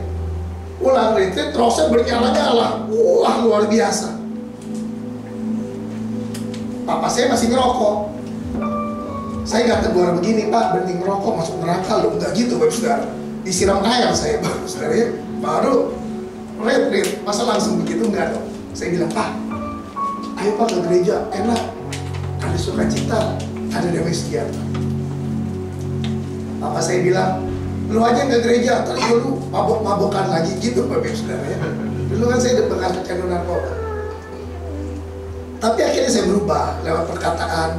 D: Pulang retreat, terusnya bernyala-nyala. Wah, luar biasa. Papa saya masih ngerokok. Saya nggak tegur begini, Pak, berhenti ngerokok, masuk neraka loh. Nggak gitu, Bapak Ibu Saudara. Disiram air saya, Bapak Ibu Saudara, ya. Baru retreat, masa langsung begitu? Enggak dong. Saya bilang, Pak, ayo Pak ke gereja, enak, ada sukacita, ada damai sejahtera. Papa saya bilang, lu aja ke gereja, terus lu mabok-mabokan lagi gitu, Bapak Ibu Saudara, ya. Dulu kan saya bekas kecanduan narkoba. Tapi akhirnya saya berubah lewat perkataan,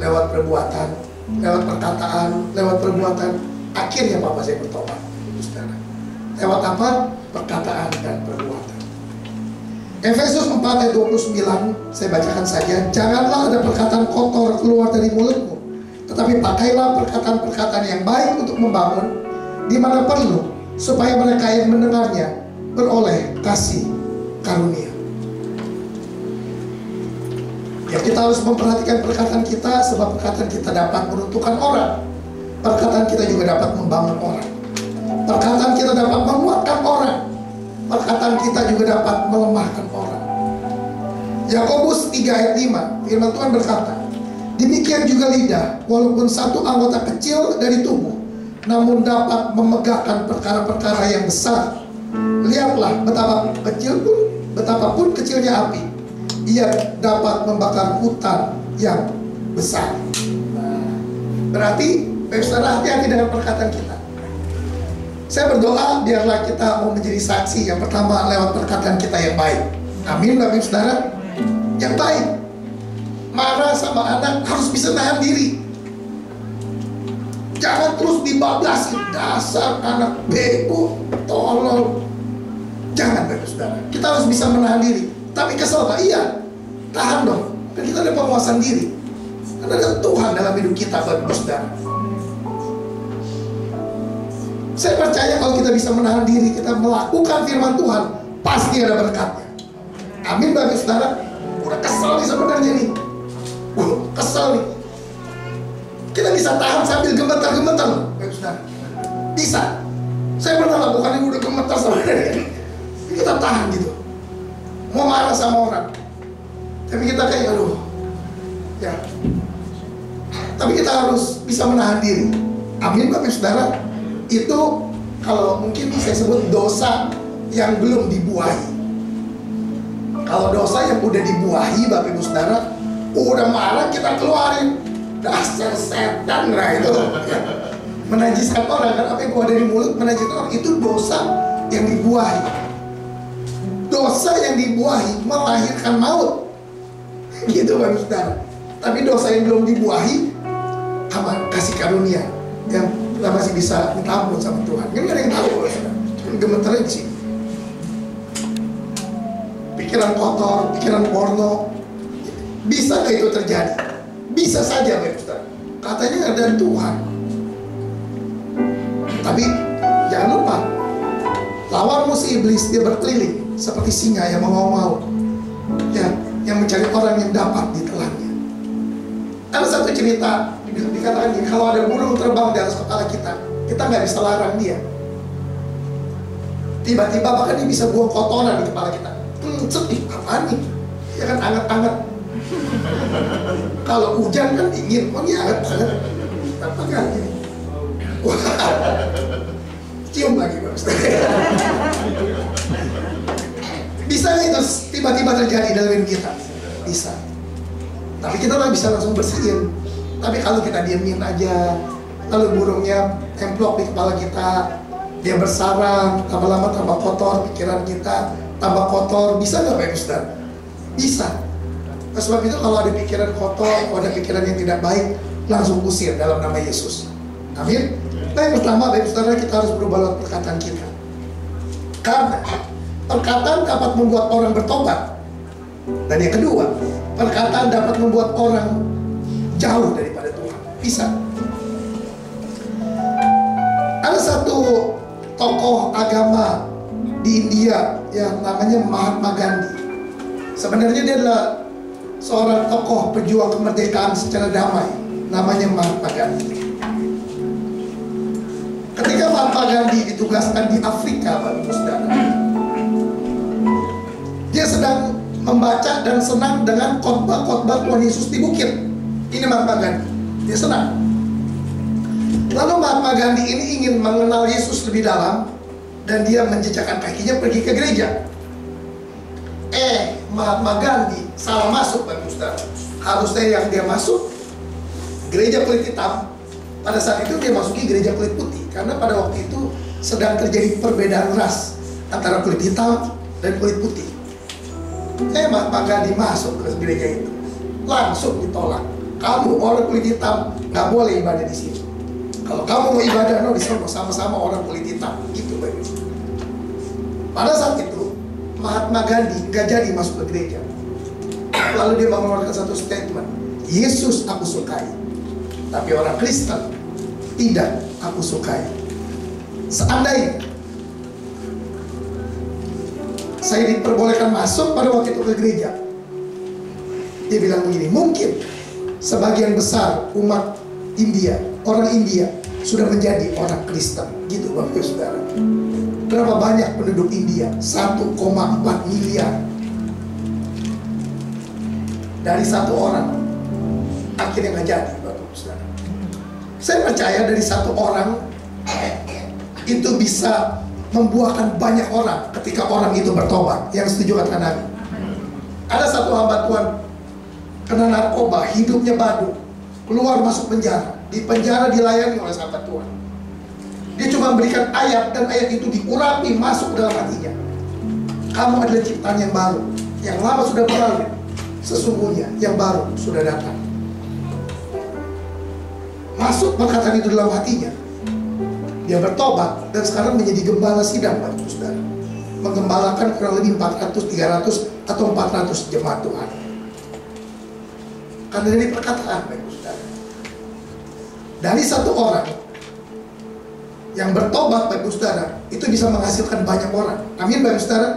D: lewat perbuatan, lewat perkataan, lewat perbuatan. Akhirnya Papa saya bertobat, Bapak Ibu Saudara. Lewat apa? Perkataan dan perbuatan. Efesus 4 ayat 29, saya bacakan saja. Janganlah ada perkataan kotor keluar dari mulutmu, tetapi pakailah perkataan-perkataan yang baik untuk membangun di mana perlu, supaya mereka yang mendengarnya beroleh kasih karunia. Ya, kita harus memperhatikan perkataan kita, sebab perkataan kita dapat meruntuhkan orang. Perkataan kita juga dapat membangun orang. Perkataan kita dapat menguatkan orang. Perkataan kita juga dapat melemahkan orang. Yakobus 3 ayat 5, firman Tuhan berkata, demikian juga lidah, walaupun satu anggota kecil dari tubuh, namun dapat memegahkan perkara-perkara yang besar. Lihatlah betapapun kecilnya api, ia dapat membakar hutan yang besar. Berarti, saudara, hati-hati dengan perkataan kita. Saya berdoa biarlah kita mau menjadi saksi. Yang pertama lewat perkataan kita yang baik. Amin, Bapak Ibu Saudara. Yang baik. Marah sama anak harus bisa nahan diri. Jangan terus dibablasin, dasar anak bego, tolol. Jangan, Bapak Saudara. Kita harus bisa menahan diri. Tapi kesel Pak? Iya, tahan dong. Kan kita ada penguasaan diri. Karena ada Tuhan dalam hidup kita, Bapak Saudara. Saya percaya kalau kita bisa menahan diri, kita melakukan firman Tuhan, pasti ada berkatnya. Amin, Bapak Saudara. Udah kesel nih sebenarnya nih. Kesel nih. Kita bisa tahan sambil gemetar-gemetar, Bapak Saudara. Bisa. Saya pernah lakukan ini udah gemetar sebenarnya. Kita tahan gitu. Mau marah sama orang. Tapi kita kayak aduh. Ya. Tapi kita harus bisa menahan diri. Amin, Bapak Saudara. Itu kalau mungkin saya sebut dosa yang belum dibuahi. Kalau dosa yang udah dibuahi, Bapak Ibu Saudara, udah marah kita keluarin. Dasar setan, nah itu menajiskan orang, kan apa yang keluar dari mulut menajiskan orang, itu dosa yang dibuahi. Dosa yang dibuahi melahirkan maut, gitu Bapak Saudara. Tapi dosa yang belum dibuahi, apa kasih karunia yang kita masih bisa minta ampun sama Tuhan. Kan gak ada yang tahu, Bapak Saudara. Cuma gemeterin sih. Pikiran kotor, pikiran porno, bisa gak itu terjadi? Bisa saja, Bapak Saudara. Katanya ada Tuhan. Tapi jangan lupa, lawanmu si iblis, dia berkeliling seperti singa yang mau-mau, ya, yang mencari orang yang dapat ditelannya. Ada satu cerita dikatakan gini, kalau ada burung terbang di atas kepala kita nggak bisa larang dia. Tiba-tiba bahkan dia bisa buang kotoran di kepala kita. Sedih, apaan nih? Ya kan anget-anget. Kalau hujan kan dingin, oh ini hangat banget. Apa kan ini? Wah, cium lagi Bapak Saudara. Bisa nggak itu tiba-tiba terjadi dalam hidup kita? Bisa. Tapi kita nggak bisa langsung bersihin. Tapi kalau kita diemin aja, lalu burungnya templok di kepala kita, dia bersarang, lama-lama tambah kotor pikiran kita, tambah kotor. Bisa nggak Bapak Saudara? Bisa. Nah, sebab itu kalau ada pikiran kotor, kalau ada pikiran yang tidak baik, langsung usir dalam nama Yesus. Amin. Nah, yang pertama, Bapak Saudara, kita harus berubah lewat perkataan kita. Karena perkataan dapat membuat orang bertobat. Dan yang kedua, perkataan dapat membuat orang jauh daripada Tuhan. Bisa. Ada satu tokoh agama di India yang namanya Mahatma Gandhi. Sebenarnya dia adalah seorang tokoh pejuang kemerdekaan secara damai, namanya Mahatma Gandhi. Ketika Mahatma Gandhi ditugaskan di Afrika, Bapak Saudara, dia sedang membaca dan senang dengan khotbah-khotbah Tuhan Yesus di bukit. Ini Mahatma Gandhi, dia senang. Lalu Mahatma Gandhi ini ingin mengenal Yesus lebih dalam, dan dia menjejakkan kakinya pergi ke gereja. Mahatma Gandhi salah masuk, Bapak Saudara. Harusnya yang dia masuk gereja kulit hitam. Pada saat itu dia masuki gereja kulit putih, karena pada waktu itu sedang terjadi perbedaan ras antara kulit hitam dan kulit putih. Mahatma Gandhi masuk ke gereja itu, langsung ditolak. Kamu orang kulit hitam nggak boleh ibadah di sini. Kalau kamu mau ibadah, no, di sana sama-sama orang kulit hitam. Gitu, Bapak. Pada saat itu Mahatma Gandhi gak jadi masuk ke gereja. Lalu dia mengeluarkan satu statement, Yesus aku sukai, tapi orang Kristen tidak aku sukai. Seandainya saya diperbolehkan masuk pada waktu itu ke gereja, dia bilang begini, mungkin sebagian besar umat India, orang India sudah menjadi orang Kristen. Gitu Bapak Saudara. Berapa banyak penduduk India? 1,4 miliar. Dari satu orang akhirnya nggak jadi, Bapak Saudara. Saya percaya dari satu orang itu bisa membuahkan banyak orang ketika orang itu bertobat. Yang setuju kata Nabi. Ada satu hamba Tuhan kena narkoba, hidupnya badu, keluar masuk penjara. Di penjara dilayani oleh sahabat Tuhan. Dia cuma berikan ayat, dan ayat itu diurapi masuk dalam hatinya. Kamu adalah ciptaan yang baru, yang lama sudah berlalu, sesungguhnya yang baru sudah datang. masuk perkataan itu dalam hatinya, dia bertobat dan sekarang menjadi gembala sidang, Bapak Ibu Saudara. Menggembalakan kurang lebih 400, 300 atau 400 jemaat Tuhan. Karena dari perkataan, Bapak Ibu Saudara. Dari satu orang yang bertobat, Bapak Ibu Saudara, itu bisa menghasilkan banyak orang. Amin, Bapak Ibu Saudara.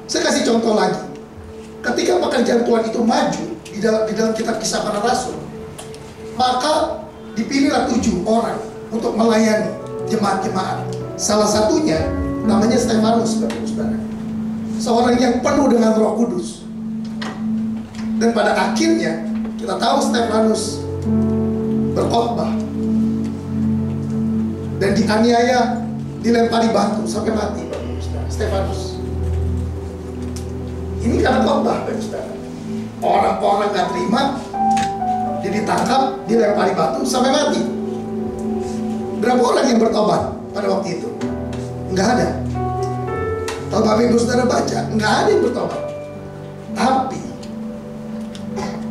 D: Saya kasih contoh lagi. Ketika pekerjaan Tuhan itu maju di dalam kitab Kisah Para Rasul, maka dipilihlah 7 orang untuk melayani jemaat-jemaat. Salah satunya namanya Stefanus, Bapak Ibu Saudara. Seorang yang penuh dengan Roh Kudus. Dan pada akhirnya kita tahu Stefanus berkhotbah dan dianiaya, dilempari batu sampai mati, Bapak Ibu Saudara. Stefanus. Ini karena khotbah, Bapak Ibu Saudara. Orang-orang gak terima, dia ditangkap, dilempari batu sampai mati. Berapa orang yang bertobat pada waktu itu? Nggak ada. Kalau Bapak Ibu Saudara baca, nggak ada yang bertobat. Tapi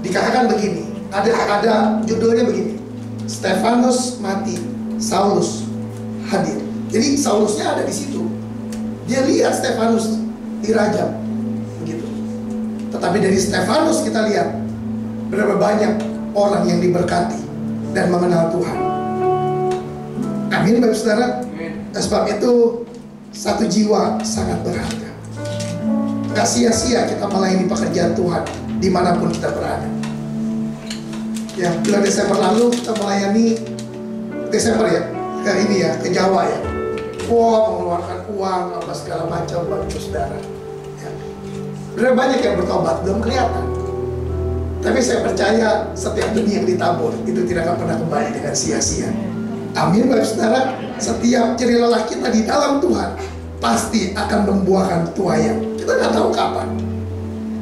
D: dikatakan begini, ada judulnya begini: Stefanus mati, Saulus hadir. Jadi Saulusnya ada di situ. Dia lihat Stefanus dirajam, begitu. Tetapi dari Stefanus kita lihat berapa banyak orang yang diberkati dan mengenal Tuhan. Amin, Bapak Saudara. Sebab itu satu jiwa sangat berharga. Gak sia-sia kita melayani pekerjaan Tuhan dimanapun kita berada. Ya, bulan Desember lalu kita melayani, Desember ya, ke Jawa ya. Mengeluarkan uang apa segala macam, Bapak Saudara. Ya. Berapa banyak yang bertobat, belum kelihatan. Tapi saya percaya setiap benih yang ditabur itu tidak akan pernah kembali dengan sia-sia. Amin, Bapak Saudara. Setiap jerih lelah kita di dalam Tuhan pasti akan membuahkan tuaian. Kita nggak tahu kapan.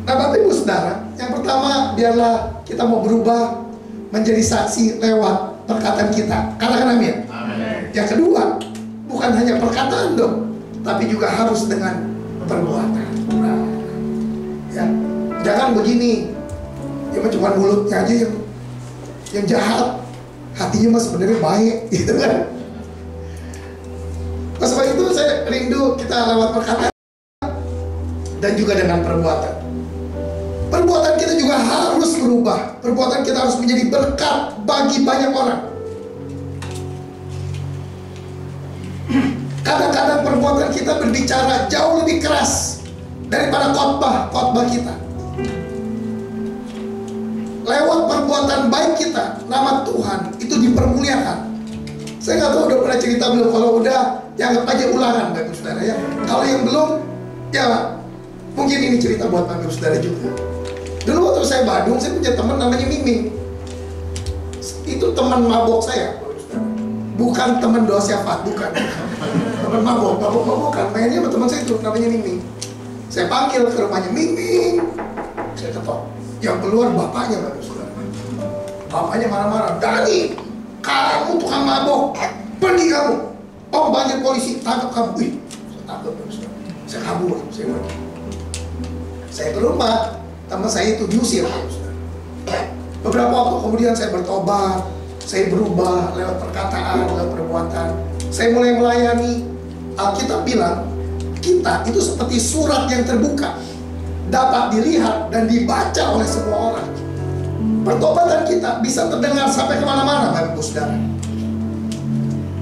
D: Nah, Bapak Ibu Saudara, yang pertama biarlah kita mau berubah menjadi saksi lewat perkataan kita. Katakan amin. Amin. Yang kedua, bukan hanya perkataan dong, tapi juga harus dengan perbuatan. Nah, ya, jangan begini. Ya cuma mulutnya aja yang jahat, hatinya mah sebenarnya baik, gitu kan. Nah, sebab itu saya rindu kita lewat perkataan dan juga dengan perbuatan. Perbuatan kita juga harus berubah. Perbuatan kita harus menjadi berkat bagi banyak orang. Kadang-kadang perbuatan kita berbicara jauh lebih keras daripada khotbah kita. Lewat perbuatan baik kita, nama Tuhan itu dipermuliakan. Saya nggak tahu udah pernah cerita belum. Kalau udah, ya anggap aja ulangan, Bapak Ibu Saudara ya. Kalau yang belum, ya mungkin ini cerita buat Bapak Ibu Saudara juga. Dulu waktu saya Badung, saya punya teman namanya Miming. Itu teman mabok saya, Bapak Ibu Saudara. Bukan teman doa syafaat, bukan. Teman mabok-mabokan. Mainnya sama teman saya itu, namanya Miming. Saya panggil ke rumahnya, Miming. Saya ketok. Yang keluar bapaknya, Bapak Ibu Saudara. Bapaknya marah-marah. Dani, kamu tukang mabok, pergi kamu. Oh, banyak polisi, tangkap kamu. Wih, saya takut, Bapak Ibu Saudara. Saya kabur, saya pergi. Saya ke rumah, teman saya itu diusir, Bapak Ibu Saudara. Beberapa waktu kemudian saya bertobat, saya berubah lewat perkataan, lewat perbuatan. Saya mulai melayani. Alkitab bilang, kita itu seperti surat yang terbuka, dapat dilihat dan dibaca oleh semua orang. Pertobatan kita bisa terdengar sampai kemana-mana, Bapak Ibu Saudara.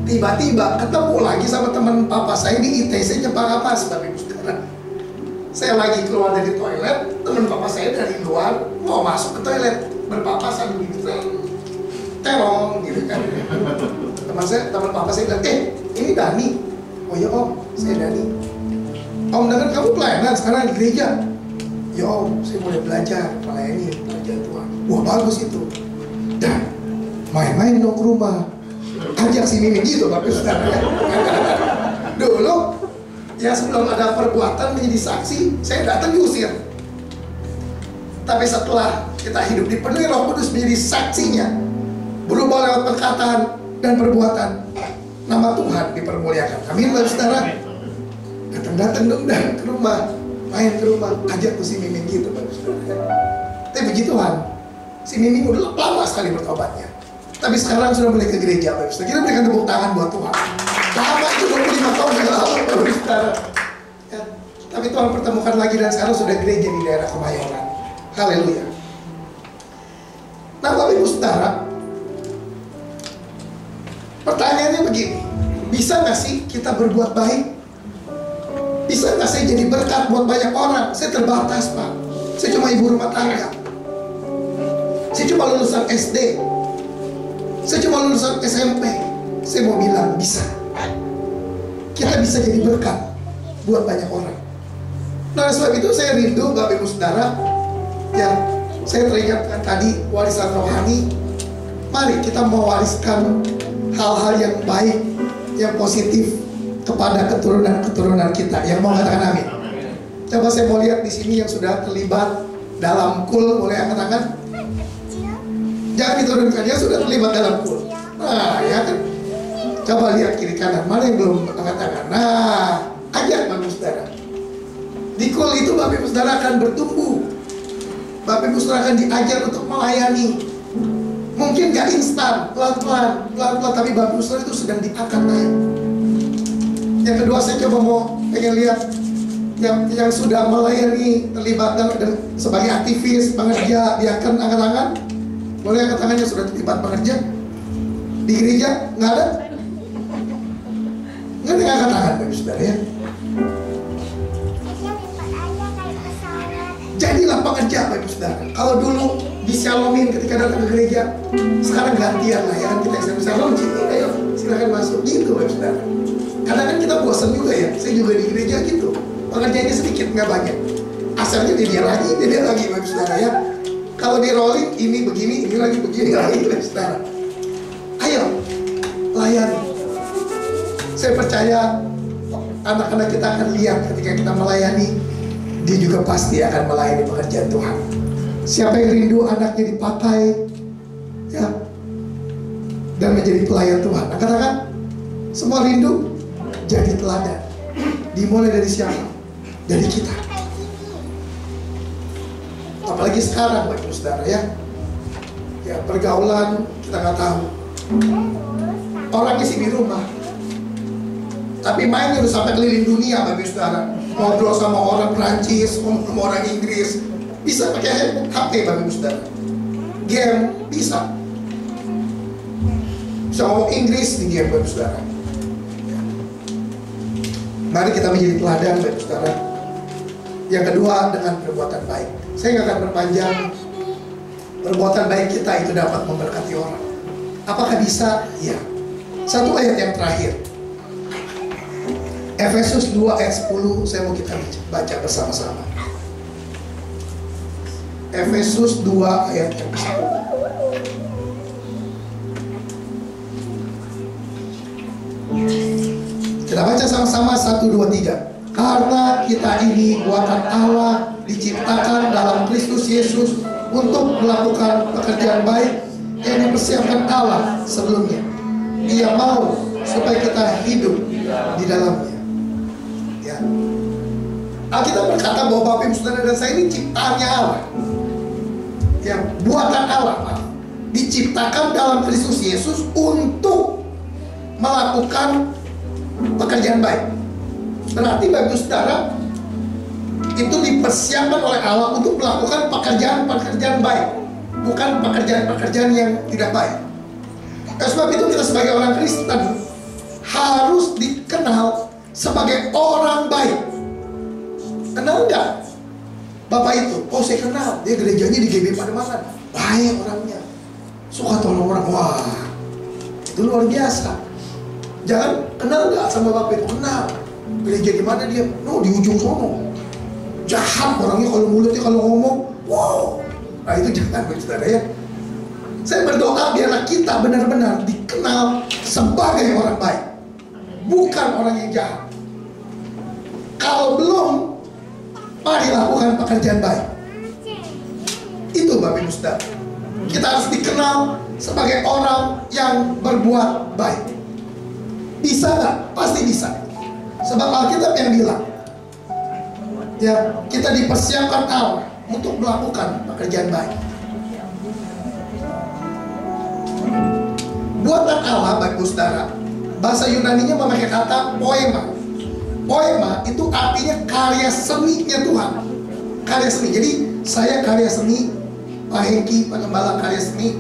D: Tiba-tiba ketemu lagi sama teman papa saya di ITC Jepara Mas, Bapak Ibu Saudara. Saya lagi keluar dari toilet, teman papa saya dari luar mau masuk ke toilet, berpapasan begitu, terong gitu kan. Teman papa saya bilang, ini Dani. Oh ya Om, saya Dani. Om, dengar kamu pelayanan sekarang di gereja. Ya Om, saya mulai belajar melayani pekerjaan Tuhan. Wah, bagus itu. Dan main-main dong ke rumah, ajak si Mimi gitu, Bapak Saudara. Dulu ya sebelum ada perbuatan menjadi saksi, saya datang diusir. Tapi setelah kita hidup dipenuhi Roh Kudus menjadi saksinya, berubah lewat perkataan dan perbuatan, nama Tuhan dipermuliakan. Amin, Bapak Saudara. Datang dong dan ke rumah, main ke rumah, ajak tuh si Miming gitu, Bapak Saudara. Tapi puji Tuhan, si Miming udah lama sekali bertobatnya. Tapi sekarang sudah mulai ke gereja, Bapak Ibu Saudara. Kita berikan tepuk tangan buat Tuhan. Lama itu 25 tahun yang lalu, Bapak Ibu Saudara. Ya, tapi Tuhan pertemukan lagi dan sekarang sudah gereja di daerah Kemayoran. Haleluya. Nah, Bapak Ibu Saudara, pertanyaannya begini, bisa nggak sih kita berbuat baik? Bisa nggak saya jadi berkat buat banyak orang? Saya terbatas, Pak. Saya cuma ibu rumah tangga. Saya cuma lulusan SD. Saya cuma lulusan SMP. Saya mau bilang bisa. Kita bisa jadi berkat buat banyak orang. Nah, sebab itu saya rindu Bapak Ibu Saudara, yang saya teringatkan tadi, warisan rohani. Mari kita mewariskan hal-hal yang baik, yang positif kepada keturunan-keturunan kita. Yang mau katakan amin? Coba saya mau lihat di sini yang sudah terlibat dalam kul, boleh angkat tangan? Jangan diturunkan, yang sudah terlibat dalam kul. Nah, ya kan? Coba lihat kiri kanan, mana yang belum angkat tangan? Nah, ajak Bapak Ibu Saudara. Di kul itu Bapak Ibu Saudara akan bertumbuh. Bapak Ibu Saudara akan diajar untuk melayani. Mungkin gak instan, pelan-pelan, tapi Bapak Ibu Saudara itu sedang diangkat naik. Yang kedua, saya coba mau pengen lihat yang sudah melayani, terlibat dan sebagai aktivis, pengerja, diakan, angkat tangan. Boleh angkat tangan yang sudah terlibat pengerja di gereja? Nggak ada? Nggak ada angkat tangan, Bapak Saudara ya. Jadilah pengerja, Bapak Saudara. Kalau dulu disyalomin ketika datang ke gereja, sekarang gantian lah ya kan, kita shalom, ayo silakan masuk gitu, Bapak Saudara. Karena kan kita bosan juga ya, saya juga di gereja gitu, pengerjanya sedikit, nggak banyak. Asalnya dia lagi, Bapak Saudara ya. Kalau di rolling, ini begini, ini lagi begini, lagi, Bapak Saudara. Ayo, layani. Saya percaya anak-anak kita akan lihat ketika kita melayani, dia juga pasti akan melayani pekerjaan Tuhan. Siapa yang rindu anaknya dipakai, ya, dan menjadi pelayan Tuhan. Nah, katakan, semua rindu jadi teladan. Dimulai dari siapa? Dari kita. Apalagi sekarang, Bapak Ibu Saudara ya. Ya, pergaulan kita nggak tahu. Orang isi di rumah, tapi main udah sampai keliling dunia, Bapak Ibu Saudara. Ngobrol sama orang Prancis, ngomong sama orang Inggris. Bisa pakai HP, Bapak Ibu Saudara. Game bisa. Bisa ngomong Inggris di game, Bapak Ibu Saudara. Mari kita menjadi teladan, Bapak Ibu Saudara. Yang kedua, dengan perbuatan baik. Saya nggak akan berpanjang. Perbuatan baik kita itu dapat memberkati orang. Apakah bisa? Ya. Satu ayat yang terakhir, Efesus 2 ayat 10, saya mau kita baca bersama-sama. Efesus 2 ayat yang 10. Kita baca sama-sama, 1, 2, 3. Karena kita ini buatan Allah, diciptakan dalam Kristus Yesus untuk melakukan pekerjaan baik yang dipersiapkan Allah sebelumnya. Dia mau supaya kita hidup di dalamnya. Ya. Alkitab berkata bahwa Bapak Ibu Saudara dan saya ini ciptaannya Allah. Ya, buatan Allah, Pak. Diciptakan dalam Kristus Yesus untuk melakukan pekerjaan baik. Berarti Bapak Ibu Saudara itu dipersiapkan oleh Allah untuk melakukan pekerjaan-pekerjaan baik, bukan pekerjaan-pekerjaan yang tidak baik. Sebab itu kita sebagai orang Kristen harus dikenal sebagai orang baik. Kenal enggak Bapak itu? Oh, saya kenal, dia gerejanya di GB Pademangan, baik orangnya, suka tolong orang. Wah, itu luar biasa. Jangan kenal enggak sama Bapak itu? Kenal. Gereja di mana dia? No, di ujung sono. Jahat orangnya, kalau mulutnya kalau ngomong, wow. Nah, itu jangan, Saudara ya. Saya berdoa biarlah kita benar-benar dikenal sebagai orang baik, bukan orang yang jahat. Kalau belum, mari lakukan pekerjaan baik. Itu Bapak Ibu Saudara. Kita harus dikenal sebagai orang yang berbuat baik. Bisa nggak? Pasti bisa. Sebab Alkitab yang bilang, ya, kita dipersiapkan Allah untuk melakukan pekerjaan baik. Perbuatan Allah, Bapak Ibu Saudara, bahasa Yunaninya memakai kata poema. Poema itu artinya karya seninya Tuhan. Karya seni. Jadi saya karya seni, Pak Hengki, Pak Gembala karya seni,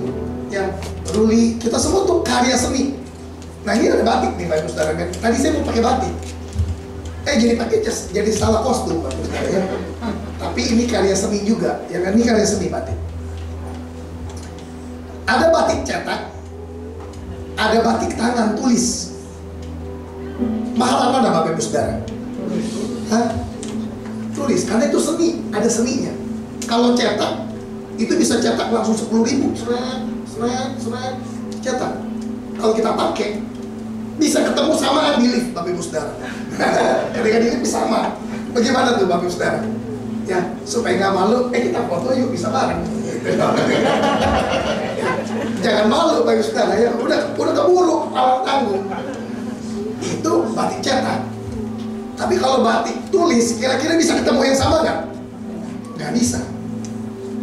D: ya, Ruli, kita semua tuh karya seni. Nah ini ada batik nih Bapak Ibu Saudara kan. Tadi saya mau pakai batik. Jadi pakai jadi salah kostum Bapak Ibu Saudara ya. Tapi ini karya seni juga, ya kan? Ini karya seni batik. Ada batik cetak, ada batik tangan tulis. Mahal mana Bapak Ibu Saudara? Hah? Tulis, karena itu seni, ada seninya. Kalau cetak, itu bisa cetak langsung 10.000, seret, cetak. Kalau kita pakai, bisa ketemu samaan di lift Bapak Ibu Saudara. Ketika di lift sama. Bagaimana tuh Bapak Ibu Saudara? Ya, supaya nggak malu, kita foto yuk, bisa bareng. Jangan malu Bapak Ibu Saudara ya, udah keburu alat tanggung. Itu batik cetak. Tapi kalau batik tulis, kira-kira bisa ketemu yang sama nggak? Nggak bisa.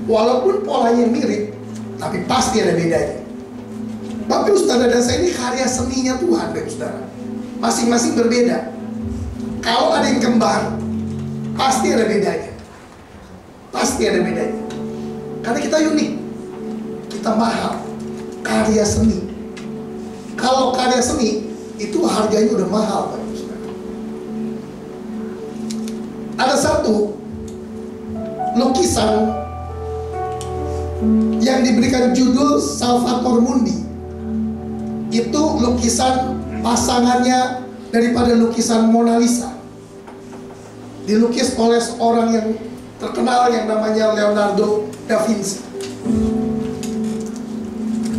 D: Walaupun polanya mirip, tapi pasti ada bedanya. Bapak Ibu Saudara dan saya ini karya seninya Tuhan, Bapak Ibu Saudara. Masing-masing berbeda. Kalau ada yang kembar, pasti ada bedanya. Pasti ada bedanya. Karena kita unik, kita mahal. Karya seni. Kalau karya seni itu harganya udah mahal, Bapak Ibu Saudara. Ada satu lukisan yang diberikan judul Salvator Mundi. Itu lukisan pasangannya daripada lukisan Mona Lisa. Dilukis oleh seorang yang terkenal yang namanya Leonardo da Vinci.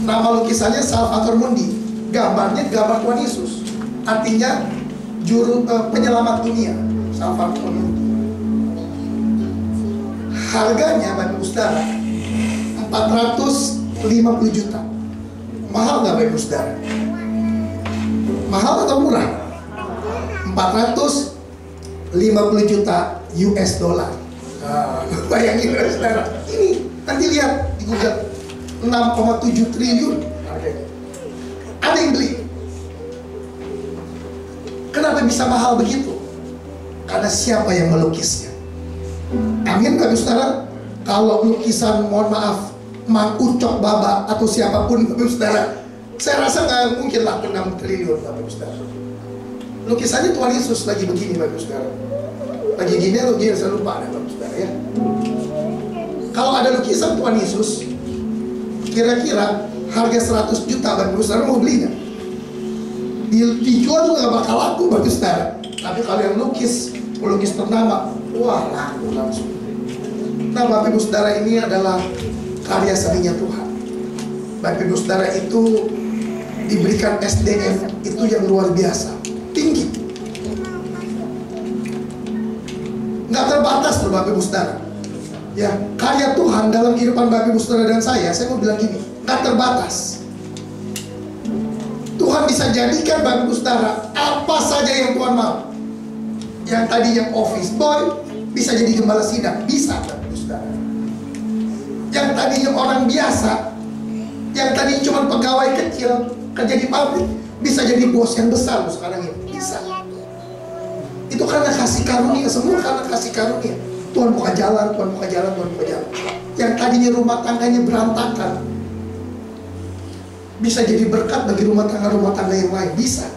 D: Nama lukisannya Salvator Mundi. Gambarnya gambar Tuhan Yesus. Artinya penyelamat dunia. Salvator Mundi. Harganya Bapak Ibu Saudara 450 juta. Mahal nggak Bapak Ibu Saudara? Mahal atau murah? 450 juta US dollar. Bayangin Bapak Ibu Saudara. Ini nanti lihat di Google 6,7 triliun harganya. Ada yang beli. Kenapa bisa mahal begitu? Karena siapa yang melukisnya? Amin Bapak Ibu Saudara. Kalau lukisan, mohon maaf, Mang Ucok Baba atau siapapun Bapak Ibu Saudara, saya rasa nggak mungkin laku 6 triliun Bapak Ibu Saudara. Lukisannya Tuhan Yesus lagi begini Bapak Ibu Saudara. Lagi gini atau gini saya lupa Bapak Ibu Saudara ya. Kalau ada lukisan Tuhan Yesus, kira-kira harga 100 juta Bapak Ibu Saudara mau beli nggak? Dijual juga nggak bakal laku Bapak Ibu Saudara. Tapi kalau yang pelukis ternama, wah laku langsung. Nah Bapak Ibu Saudara, ini adalah karya seninya Tuhan. Bapak Ibu Saudara itu diberikan SDM itu yang luar biasa, tinggi, nggak terbatas loh Bapak Ibu Saudara. Ya, karya Tuhan dalam kehidupan Bapak Ibu Saudara dan saya mau bilang gini, nggak terbatas. Tuhan bisa jadikan Bapak Ibu Saudara apa saja yang Tuhan mau. Yang tadinya office boy bisa jadi gembala sidang, bisa Bapak Ibu Saudara. Yang tadinya orang biasa, yang tadinya cuma pegawai kecil kerja di pabrik, bisa jadi bos yang besar loh sekarang ini, bisa. Itu karena kasih karunia, semua karena kasih karunia. Tuhan buka jalan, Tuhan buka jalan, Tuhan buka jalan. Yang tadinya rumah tangganya berantakan, bisa jadi berkat bagi rumah tangga yang lain, bisa.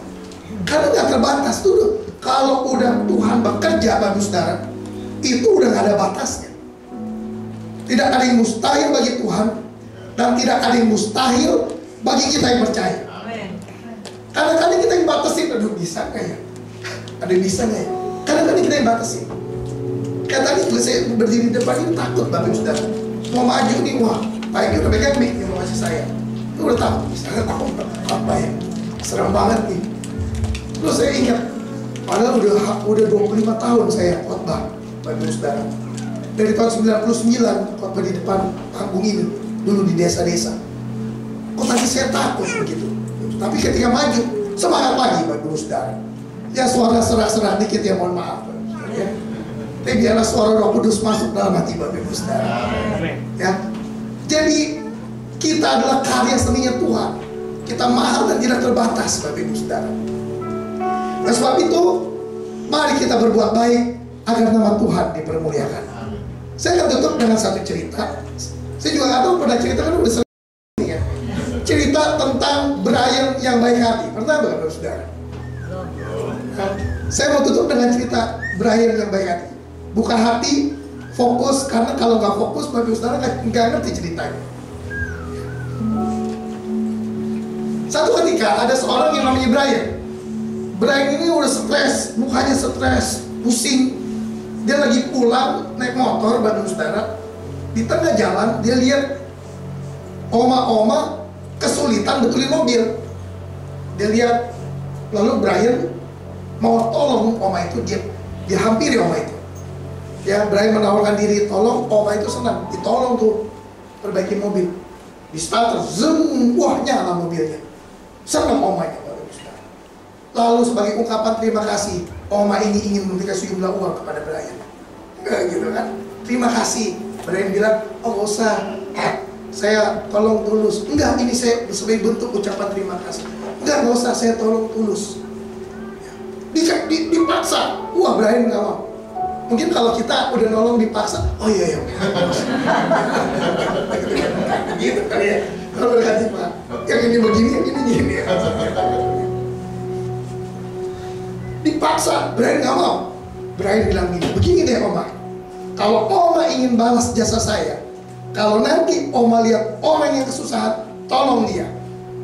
D: Karena nggak terbatas tuh. Kalau udah Tuhan bekerja Bapak Saudara, itu udah nggak ada batasnya. Tidak ada yang mustahil bagi Tuhan, dan tidak ada yang mustahil bagi kita yang percaya. Kadang-kadang kita yang batasin, aduh bisa nggak ya? Ada yang bisa nggak ya? Kadang-kadang kita yang batasin. Kayak tadi saya berdiri di depan ini takut Bapak Saudara. Mau maju nih, wah, Pak Egi udah pegang mic yang mau kasih saya. Itu udah tahu, misalnya tahu apa ya? Serem banget nih. Terus saya ingat, padahal udah 25 tahun saya khotbah Bapak Saudara. Dari tahun 99 khotbah di depan panggung ini, dulu di desa-desa. Kok tadi saya takut begitu. Tapi ketika maju, semangat lagi Bapak Saudara. Ya suara serak-serak dikit ya, mohon maaf ya. Tapi biarlah suara Roh Kudus masuk dalam hati Bapak Saudara. Ya. Jadi kita adalah karya seninya Tuhan. Kita mahal dan tidak terbatas, Bapak Ibu Saudara. Nah, sebab itu, mari kita berbuat baik agar nama Tuhan dipermuliakan. Saya akan tutup dengan satu cerita. Saya juga nggak tahu pernah cerita, kan udah sering ya. Cerita tentang Brian yang baik hati. Pernah nggak, Bapak Saudara? Saya mau tutup dengan cerita Brian yang baik hati. Buka hati, fokus, karena kalau nggak fokus, Bapak Saudara nggak ngerti ceritanya. Satu ketika ada seorang yang namanya Brian. Brian ini udah stres, mukanya stres, pusing. Dia lagi pulang naik motor, Bapak Saudara. Di tengah jalan dia lihat oma-oma kesulitan betulin mobil. Dia lihat, lalu Brian mau tolong oma itu, dia hampiri oma itu. Ya, Brian menawarkan diri, tolong. Oma itu senang, ditolong tuh perbaiki mobil. Di starter, zoom, wah nyala mobilnya. Senang omanya, Bapak Saudara. Lalu sebagai ungkapan terima kasih, oma ini ingin memberikan sejumlah uang kepada Brian. Gitu kan? Terima kasih. Brian bilang, oh nggak usah, saya tolong tulus. Enggak, ini saya sebagai bentuk ucapan terima kasih. Enggak usah, saya tolong tulus. Dipaksa. Wah, Brian nggak mau. Mungkin kalau kita udah nolong dipaksa, oh iya. Gitu kali ya. Kalau berkati Pak, yang ini begini, yang ini gini. Dipaksa, Brian nggak mau. Brian bilang gini, begini deh Oma. Kalau Oma ingin balas jasa saya, kalau nanti Oma lihat orang yang kesusahan, tolong dia.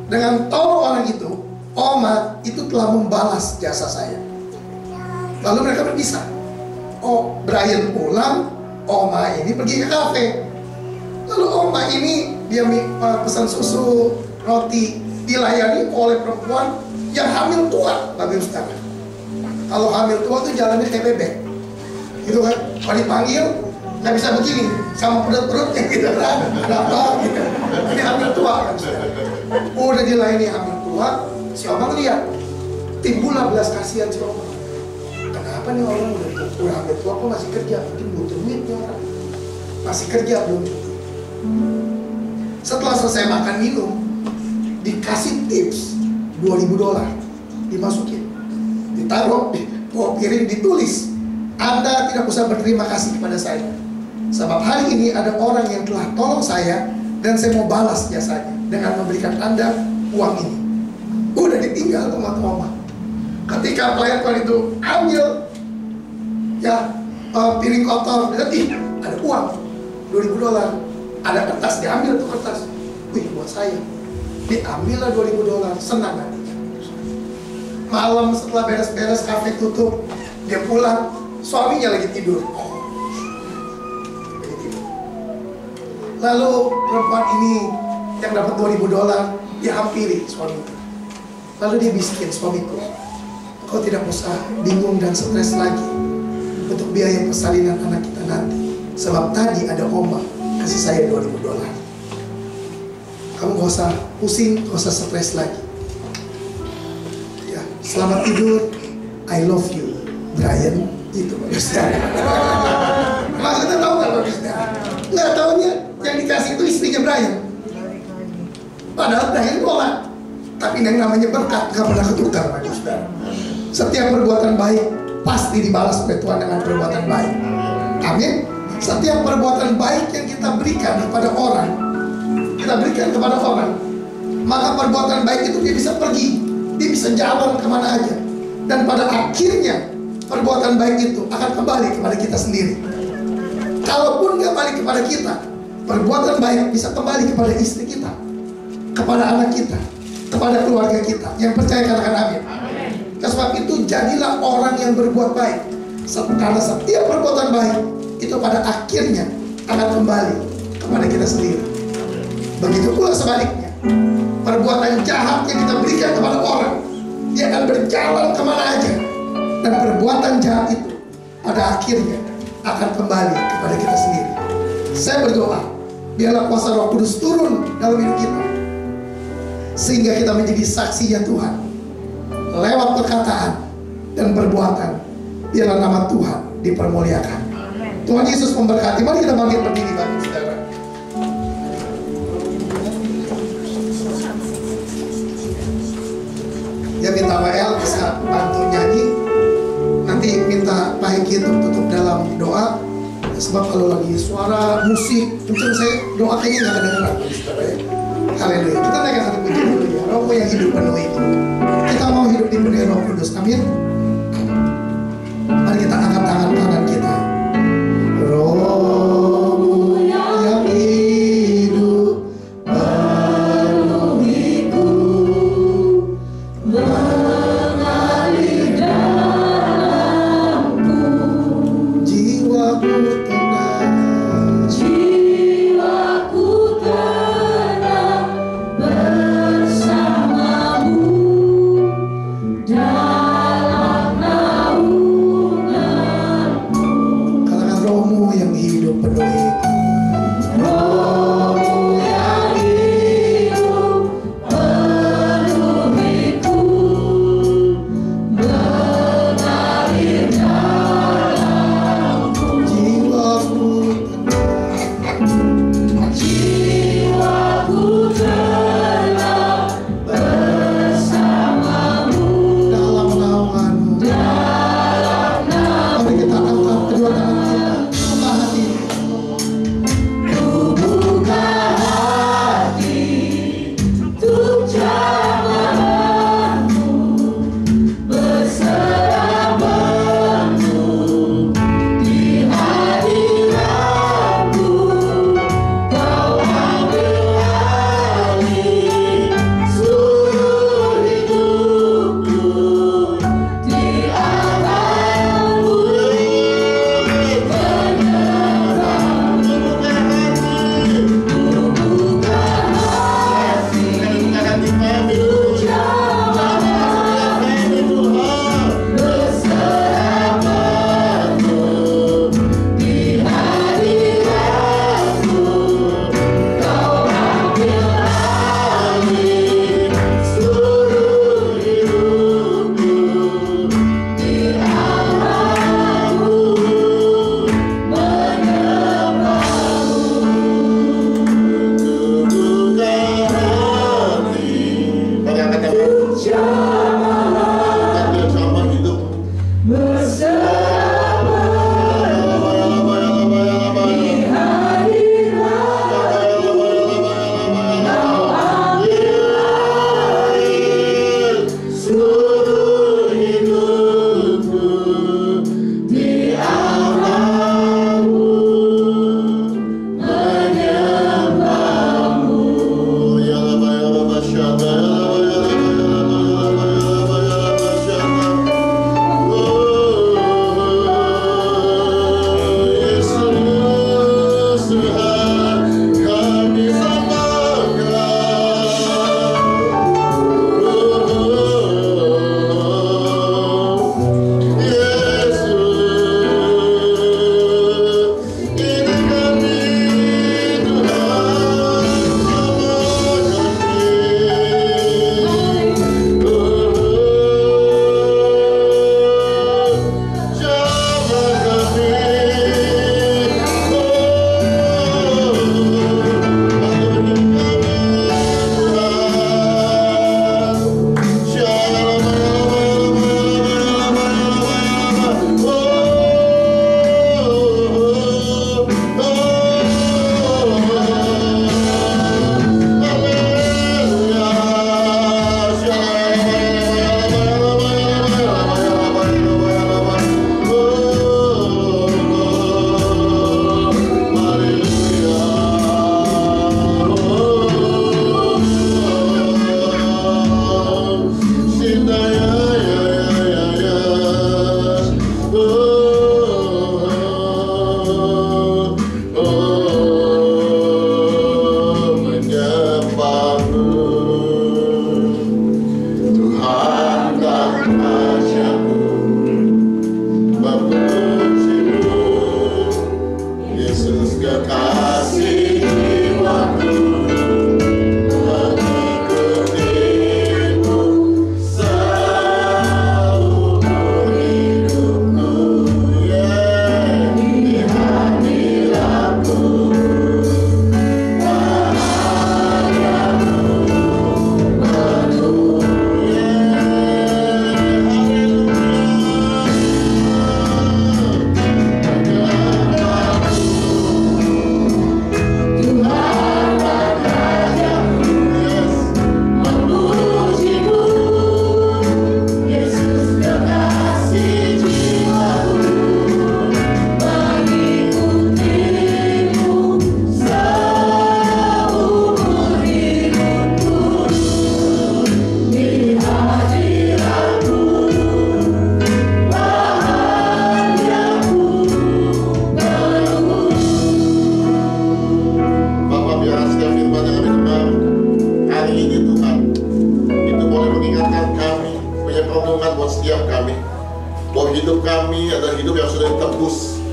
D: Dengan tolong orang itu, Oma itu telah membalas jasa saya. Lalu mereka berpisah. Oh, Brian pulang, Oma ini pergi ke kafe. Lalu Oma ini dia pesan susu, roti, dilayani oleh perempuan yang hamil tua, Bapak Saudara. Kalau hamil tua tuh jalannya kayak bebek, gitu kan? Kalau dipanggil nggak bisa begini, sama perut-perutnya gitu kan? Kenapa? Gitu. Ini hamil tua kan? Udah dilayani hamil tua, si Oma lihat, timbullah belas kasihan si Oma. Kenapa nih orang udah hamil tua kok masih kerja? Mungkin butuh duit nih orang. Masih kerja belum cuti. Setelah selesai makan minum, dikasih tips $2.000, dimasukin, ditaruh di bawah piring, ditulis, Anda tidak usah berterima kasih kepada saya, sebab hari ini ada orang yang telah tolong saya dan saya mau balas jasanya dengan memberikan Anda uang ini. Udah ditinggal sama Oma. Ketika pelayan itu ambil ya piring kotor, lihat, ada uang $2.000. Ada kertas, diambil tuh kertas. Wih, buat saya. Diambillah $2.000, senang hatinya. Malam setelah beres-beres kafe tutup, dia pulang, suaminya lagi tidur. Lalu perempuan ini yang dapat $2.000, dia hampiri suaminya. Lalu dia bisikin, suamiku, kau tidak usah bingung dan stres lagi untuk biaya persalinan anak kita nanti, sebab tadi ada Oma kasih saya $2.000. Kamu gak usah pusing, gak usah stres lagi. Ya, selamat tidur, I love you, Brian. Itu bagusnya. Maksudnya tahu nggak bagusnya? Nggak tahunya yang dikasih itu istrinya Brian. Padahal Brian nolak. Tapi yang namanya berkat gak pernah ketukar, bagusnya. Setiap perbuatan baik pasti dibalas oleh Tuhan dengan perbuatan baik. Amin. Setiap perbuatan baik yang kita berikan kepada orang, maka perbuatan baik itu dia bisa pergi, dia bisa jalan kemana aja, dan pada akhirnya perbuatan baik itu akan kembali kepada kita sendiri. Kalaupun nggak balik kepada kita, perbuatan baik bisa kembali kepada istri kita, kepada anak kita, kepada keluarga kita. Yang percaya katakan amin. Sebab itu jadilah orang yang berbuat baik, karena setiap perbuatan baik itu pada akhirnya akan kembali kepada kita sendiri. Begitu pula sebaliknya, perbuatan jahat yang kita berikan kepada orang, dia akan berjalan kemana aja, dan perbuatan jahat itu pada akhirnya akan kembali kepada kita sendiri. Saya berdoa, biarlah kuasa Roh Kudus turun dalam hidup kita, sehingga kita menjadi saksinya Tuhan lewat perkataan dan perbuatan. Biarlah nama Tuhan dipermuliakan. Tuhan Yesus memberkati. Mari kita bangkit berdiri, Bapak Saudara. bisa bantu nyanyi, nanti minta Pak Heki untuk tutup dalam doa. Sebab kalau lagi suara musik kenceng, saya doa kayaknya nggak kedengeran. Haleluya. Kita naikkan satu pujian dulu ya. Rohmu yang hidup penuh itu. Kita mau hidup dipenuhi Roh Kudus. Amin. Mari kita angkat tangan kanan kita. Rohmu yang hidup penuhiku, mengalir dalamku, jiwaku tenang, jiwaku tenang bersamamu dalam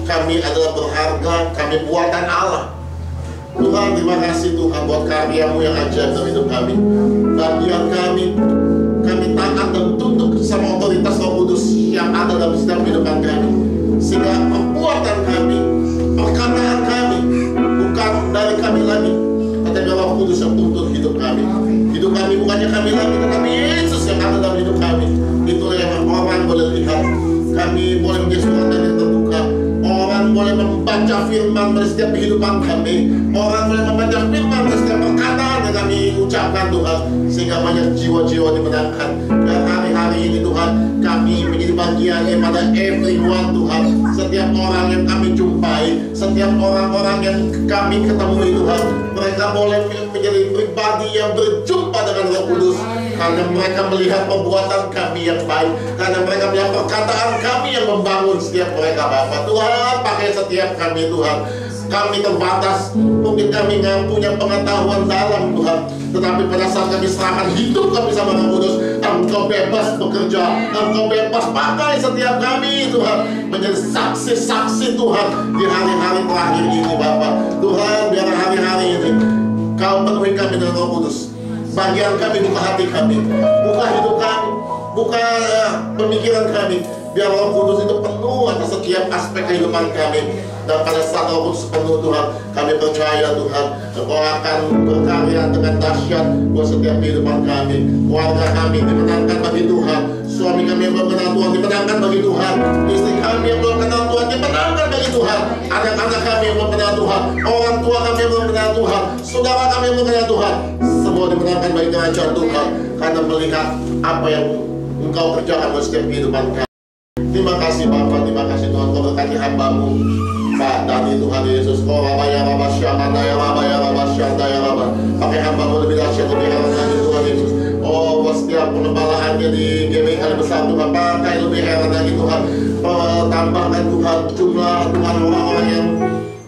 E: kami adalah berharga, kami buatan Allah. Tuhan, terima kasih Tuhan buat karya-Mu yang ajaib dalam hidup kami. Bagian kami taat dan tunduk sama otoritas Roh Kudus yang ada dalam setiap kehidupan kami, sehingga perbuatan kami, perkataan kami bukan dari kami lagi, tetapi Roh Kudus yang tuntun hidup kami. Hidup kami bukannya kami lagi, tetapi Yesus yang ada dalam hidup kami. Itulah yang orang boleh lihat. Kami boleh menjadi surat yang terbuka. Orang boleh membaca firman dari setiap kehidupan kami. Orang boleh membaca firman dari setiap perkataan yang kami ucapkan Tuhan, sehingga banyak jiwa-jiwa dimenangkan. Dan hari-hari ini Tuhan, kami menjadi bagian daripada everyone Tuhan. Setiap orang yang kami jumpai, setiap orang-orang yang kami ketemui Tuhan, mereka boleh menjadi pribadi yang berjumpa dengan Roh Kudus, karena mereka melihat perbuatan kami yang baik, karena mereka melihat perkataan kami yang membangun setiap mereka. Bapa Tuhan, pakai setiap kami Tuhan. Kami terbatas, mungkin kami nggak punya pengetahuan dalam Tuhan, tetapi pada saat kami serahkan hidup kami sama Roh Kudus, Engkau bebas bekerja, Engkau bebas pakai setiap kami Tuhan, menjadi saksi-saksi Tuhan di hari-hari terakhir ini Bapa. Tuhan, biar hari-hari ini Kau penuhi kami dengan Roh Kudus. Bagian kami, buka hati kami, buka hidup kami, buka pemikiran kami, biar Roh Kudus itu penuh atas setiap aspek kehidupan kami. Dan pada saat Roh Kudus penuh Tuhan, kami percaya Tuhan, Engkau akan berkarya dengan dahsyat buat setiap kehidupan kami. Keluarga kami dimenangkan bagi Tuhan, suami kami yang belum kenal Tuhan dimenangkan bagi Tuhan, istri kami yang belum kenal Tuhan dimenangkan bagi Tuhan, anak-anak kami yang belum kenal Tuhan, orang tua kami yang belum kenal Tuhan, saudara kami yang belum kenal Tuhan, semua dimenangkan bagi kerajaan Tuhan, karena melihat apa yang Engkau kerjakan buat setiap kehidupan kami. Terima kasih Bapa, terima kasih Tuhan, Kau berkati hamba-Mu Pak Dani Tuhan Yesus. Kau Raba ya Raba Syahanda ya Raba ya Raba Syahanda ya Raba. Pakai hamba-Mu lebih dahsyat, lebih heran lagi Tuhan Yesus. Oh, buat setiap penembalaannya di GBI Kali Besar Tuhan, pakai lebih heran lagi Tuhan. Tambahkan Tuhan jumlah Tuhan orang-orang yang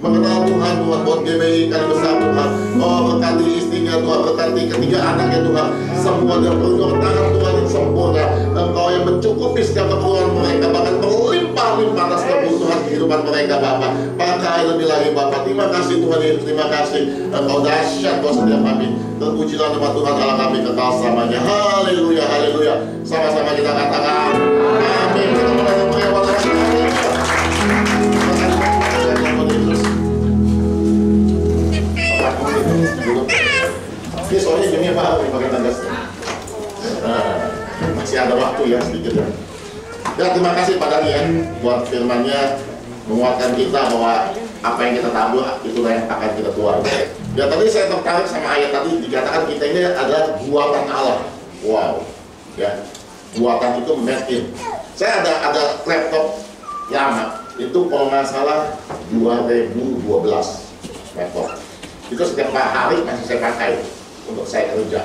E: mengenal Tuhan buat GBI Kali Besar Tuhan. Oh, berkati istrinya Tuhan, berkati ketiga anaknya Tuhan, semua dalam penuh tangan Tuhan yang sempurna. Engkau yang mencukupi setiap keperluan mereka, bahkan berlimpah-limpah atas kebutuhan kehidupan mereka Bapa. Pakai lebih lagi Bapa. Terima kasih Tuhan Yesus, terima kasih. Engkau dahsyat buat setiap kami. Terpujilah nama Tuhan Allah kami kekal selamanya. Haleluya, haleluya. Sama-sama kita katakan amin. Ini soalnya jamnya baru pakai tanda. Masih ada waktu ya sedikit ya. Ya, terima kasih Pak Daniel buat firman-Nya, menguatkan kita bahwa apa yang kita tabur itulah yang akan kita tuai. Ya, tadi saya tertarik sama ayat tadi, dikatakan kita ini adalah buatan Allah. Wow, ya, buatan itu made in. Saya ada laptop lama, itu kalau nggak salah 2012 laptop. Itu setiap hari masih saya pakai untuk saya kerja.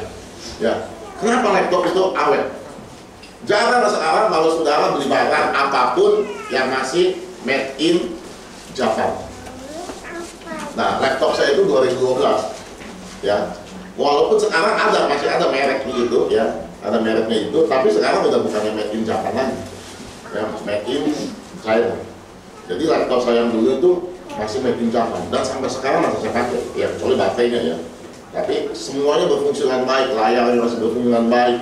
E: Ya, kenapa laptop itu awet? Jarang sekarang kalau saudara beli barang apapun yang masih made in Japan. Nah, laptop saya itu 2012, ya. Walaupun sekarang masih ada mereknya itu, ya, ada mereknya itu, tapi sekarang udah bukannya made in Japan lagi, ya, made in China. Jadi laptop saya yang dulu itu masih made in Japan dan sampai sekarang masih saya pakai, ya, kecuali baterainya ya. Tapi semuanya berfungsi dengan baik, layarnya masih berfungsi dengan baik,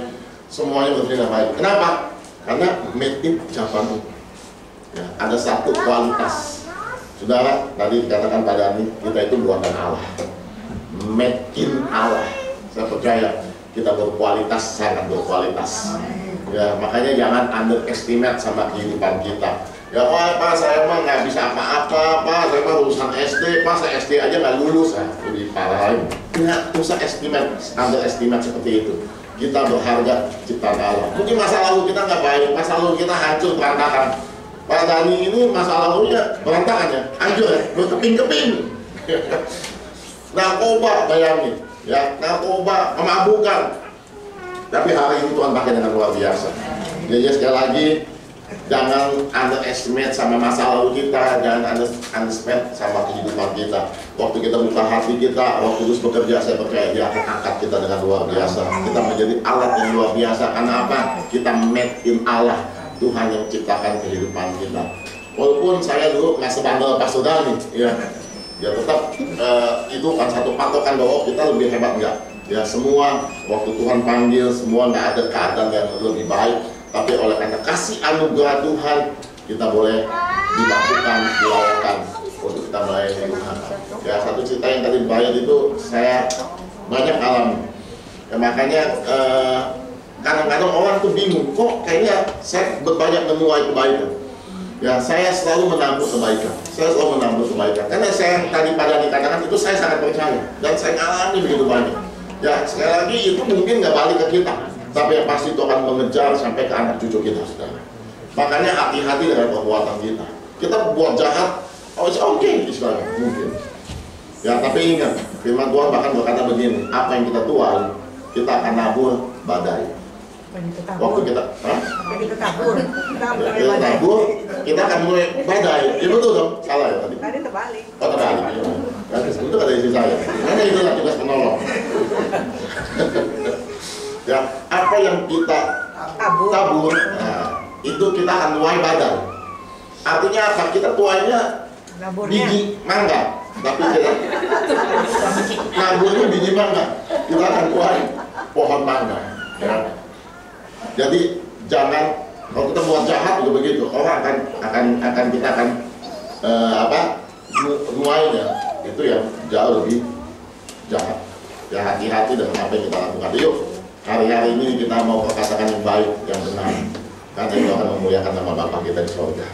E: semuanya berfungsi dengan baik. Kenapa? Karena made in Japan. Ya, ada satu kualitas. Saudara, tadi dikatakan pada ini kita itu buatan Allah, made in Allah. Saya percaya kita berkualitas, sangat berkualitas. Ya, makanya jangan underestimate sama kehidupan kita. Ya, Pak, saya mah nggak bisa apa-apa, Pak, saya mah lulusan SD, Pak, saya SD aja nggak lulus, lebih parah lagi. Nggak usah underestimate seperti itu. Kita berharga ciptaan Allah. Mungkin masa lalu kita nggak baik, masa lalu kita hancur berantakan. Pak Dani ini masa lalunya berantakan ya, hancur ya, berkeping-keping. Narkoba, bayangin, ya, narkoba, memabukan. Tapi hari ini Tuhan pakai dengan luar biasa. Jadi sekali lagi, jangan underestimate sama masa lalu kita, jangan underestimate sama kehidupan kita. Waktu kita buka hati kita, Roh Kudus bekerja, saya percaya Dia akan angkat kita dengan luar biasa. Kita menjadi alat yang luar biasa. Karena apa? Kita made in Allah. Tuhan yang ciptakan kehidupan kita. Walaupun saya dulu nggak sebandel Pak Sudani, ya tetap itu kan satu patokan bahwa kita lebih hebat enggak. Ya semua waktu Tuhan panggil, semua nggak ada keadaan yang lebih baik. Tapi oleh karena kasih anugerah Tuhan, kita boleh dilakukan, dilakukan untuk kita melayani Tuhan. Ya satu cerita yang tadi bayar itu saya banyak alami. Ya, makanya kadang-kadang orang tuh bingung, kok kayaknya saya banyak menuai kebaikan. Ya, saya selalu menabur kebaikan. Karena saya yang tadi pada dikatakan itu saya sangat percaya dan saya alami begitu banyak. Ya, sekali lagi itu mungkin nggak balik ke kita, tapi yang pasti itu akan mengejar sampai ke anak cucu kita, saudara. Makanya hati-hati dengan perbuatan kita. Kita buat jahat, oke, istilahnya mungkin. Ya, tapi ingat, firman Tuhan bahkan berkata begini, apa yang kita tuai, kita akan nabur badai. Waktu kita
F: tabur,
E: kita akan mulai badai. Ya betul dong, salah ya tadi.
F: Tadi terbalik.
E: Oh terbalik. Itu kata istri saya. Karena itulah tugas penolong. Ya, apa yang kita tabur, itu kita akan tuai badai. Artinya apa? Kita tuainya biji mangga, tapi kita naburnya biji mangga. Kita akan tuai pohon mangga. Ya. Jadi jangan, kalau kita buat jahat juga begitu, orang akan kita akan nuainya itu yang jauh lebih jahat. Ya hati-hati dengan apa yang kita lakukan. Yuk hari-hari ini kita mau perkatakan yang baik, yang benar, karena itu akan memuliakan nama Bapa kita di surga.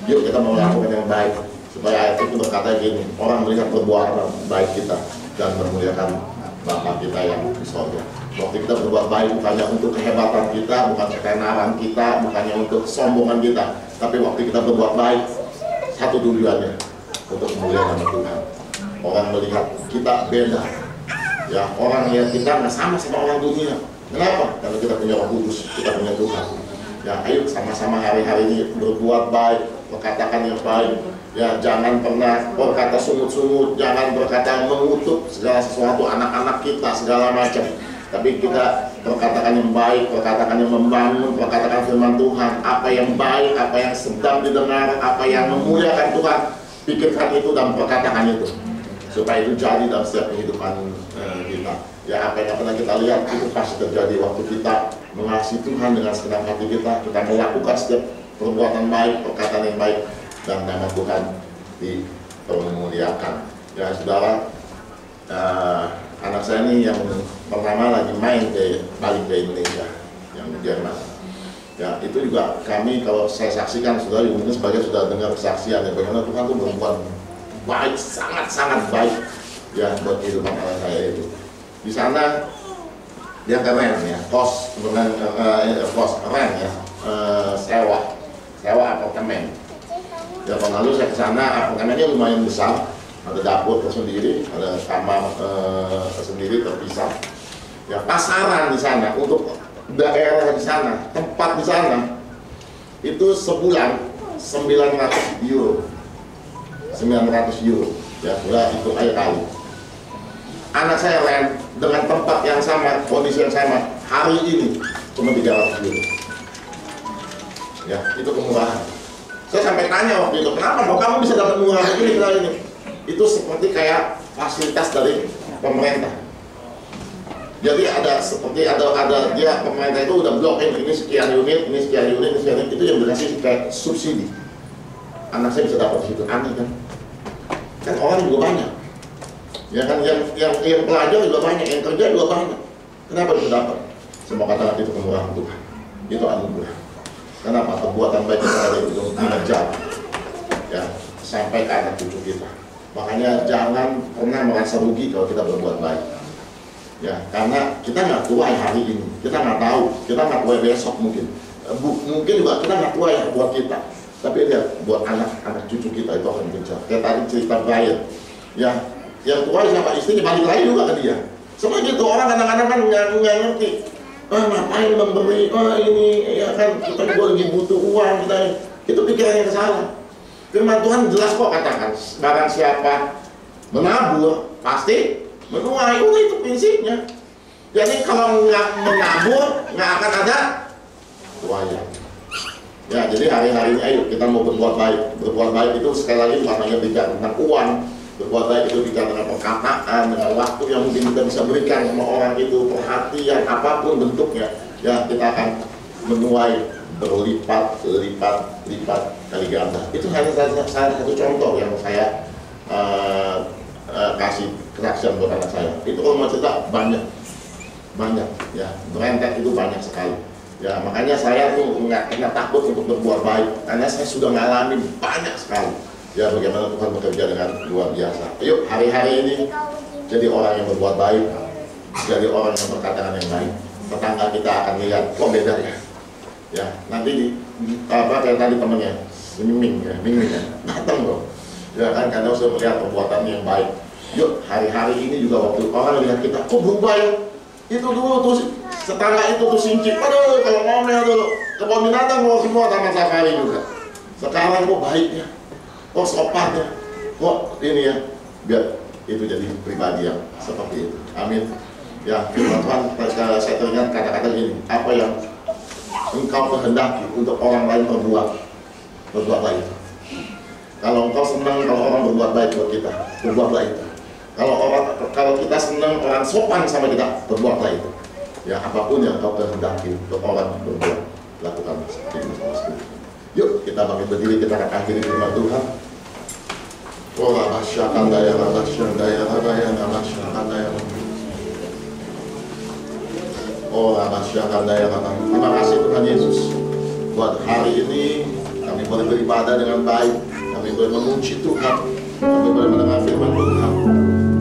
E: Yuk kita mau lakukan yang baik, supaya ayat itu berkata gini, orang melihat perbuatan baik kita dan memuliakan Bapa kita yang di surga. Waktu kita berbuat baik bukannya untuk kehebatan kita, bukan ketenaran kita, bukannya untuk kesombongan kita, tapi waktu kita berbuat baik, satu tujuannya untuk memuliakan nama Tuhan. Orang melihat kita beda, ya orang lihat kita nggak sama orang dunia. Kenapa? Karena kita punya Roh Kudus, kita punya Tuhan. Ya ayo sama-sama hari-hari ini berbuat baik, berkatakan yang baik. Ya jangan pernah berkata sumut-sumut, jangan berkata mengutuk segala sesuatu anak-anak kita segala macam. Tapi kita perkatakan yang baik, perkatakan yang membangun, perkatakan firman Tuhan, apa yang baik, apa yang sedang didengar, apa yang memuliakan Tuhan, pikirkan itu dan perkatakan itu, supaya itu jadi dalam setiap kehidupan kita. Ya apa yang pernah kita lihat itu pasti terjadi waktu kita mengasihi Tuhan dengan segenap hati kita melakukan setiap perbuatan baik, perkataan yang baik, dan nama Tuhan dipermuliakan. Ya saudara, anak saya ini yang pertama lagi balik ke Indonesia, yang di Jerman. Ya itu juga kami, kalau saya saksikan, saudara mungkin sebagai sudah dengar kesaksian ya bagaimana Tuhan itu berbuat baik, sangat-sangat baik ya buat kehidupan anak saya itu. Di sana dia keren ya, kos keren ya, sewa apartemen. Ya tahun lalu saya ke sana, apartemennya lumayan besar. Ada dapur tersendiri, ada kamar tersendiri terpisah. Ya pasaran di sana untuk daerah di sana, tempat di sana itu sebulan 900 euro. 900 euro. Ya sudah itu aja kali. Anak saya rent dengan tempat yang sama, kondisi yang sama, hari ini cuma 300 euro. Ya itu kemurahan. Saya sampai tanya waktu itu, kenapa kok kamu bisa dapat murah begini kali ini? Itu seperti kayak fasilitas dari pemerintah. Jadi ada seperti ada dia pemerintah itu udah blokin ini sekian unit, ini sekian unit, ini sekian unit, itu yang dikasih kayak subsidi. Anak saya bisa dapat situ, aneh kan? Kan orang juga banyak. Ya kan yang pelajar juga banyak, yang kerja juga banyak. Kenapa bisa dapat? Semua kata itu kemurahan Tuhan. Itu anugerah. Kenapa? Perbuatan baik kita ada itu mengejar ya sampai ke anak cucu kita. Makanya jangan pernah merasa rugi kalau kita berbuat baik. Ya, karena kita nggak tuai hari ini, kita nggak tahu, kita nggak tuai besok mungkin. Mungkin juga kita nggak tuai buat kita, tapi lihat buat anak cucu kita itu akan kejar. Kayak tadi cerita Brian, ya, yang tuai sama istrinya balik lagi juga ke dia. Semua gitu orang kadang-kadang kan nggak ngerti. Ngapain memberi? Ini ya kan kita juga lagi butuh uang kita. Itu pikiran yang salah. Firman Tuhan jelas kok katakan, barang siapa menabur pasti menuai. Itu prinsipnya. Jadi kalau nggak menabur nggak akan ada tuayan. Ya, jadi hari-hari ini ayo kita mau berbuat baik. Berbuat baik itu sekali lagi bukan hanya bicara tentang uang. Berbuat baik itu bicara dengan perkataan, dengan waktu yang mungkin kita bisa berikan sama orang itu, perhatian apapun bentuknya. Ya, kita akan menuai berlipat kali ganda. Itu hanya salah satu contoh yang saya kasih kesaksian buat anak saya. Itu kalau mau cerita banyak ya, berentet itu banyak sekali. Ya, makanya saya tuh nggak takut untuk berbuat baik, karena saya sudah ngalamin banyak sekali. Ya, bagaimana Tuhan bekerja dengan luar biasa. Yuk, hari-hari ini jadi orang yang berbuat baik, jadi orang yang berkata yang baik. Tetangga kita akan lihat, kok beda ya. Ya, nanti kayak tadi temennya, Ming ya, datang loh. Ya kan, karena sudah melihat perbuatan yang baik. Yuk, hari-hari ini juga waktu orang lihat kita, kok berubah ya? Itu dulu tuh tetangga itu tuh sincip, aduh kalau ngomel dulu kebun binatang mau semua taman safari juga. Sekarang kok baiknya, kok sopannya, kok ini ya, biar itu jadi pribadi yang seperti itu. Amin. Ya, firman Tuhan, saya teringat kata-kata ini, apa yang engkau kehendaki untuk orang lain berbuatlah itu. Kalau engkau senang kalau orang berbuat baik buat kita, berbuatlah itu. Kalau kita senang orang sopan sama kita, berbuatlah itu. Ya, apapun yang engkau kehendaki untuk orang berbuat, lakukan seperti itu. Yuk, kita bangkit berdiri, kita akan akhiri firman Tuhan. Terima kasih Tuhan Yesus. Buat hari ini kami boleh beribadah dengan baik, kami boleh memuji Tuhan, kami boleh mendengar firman Tuhan.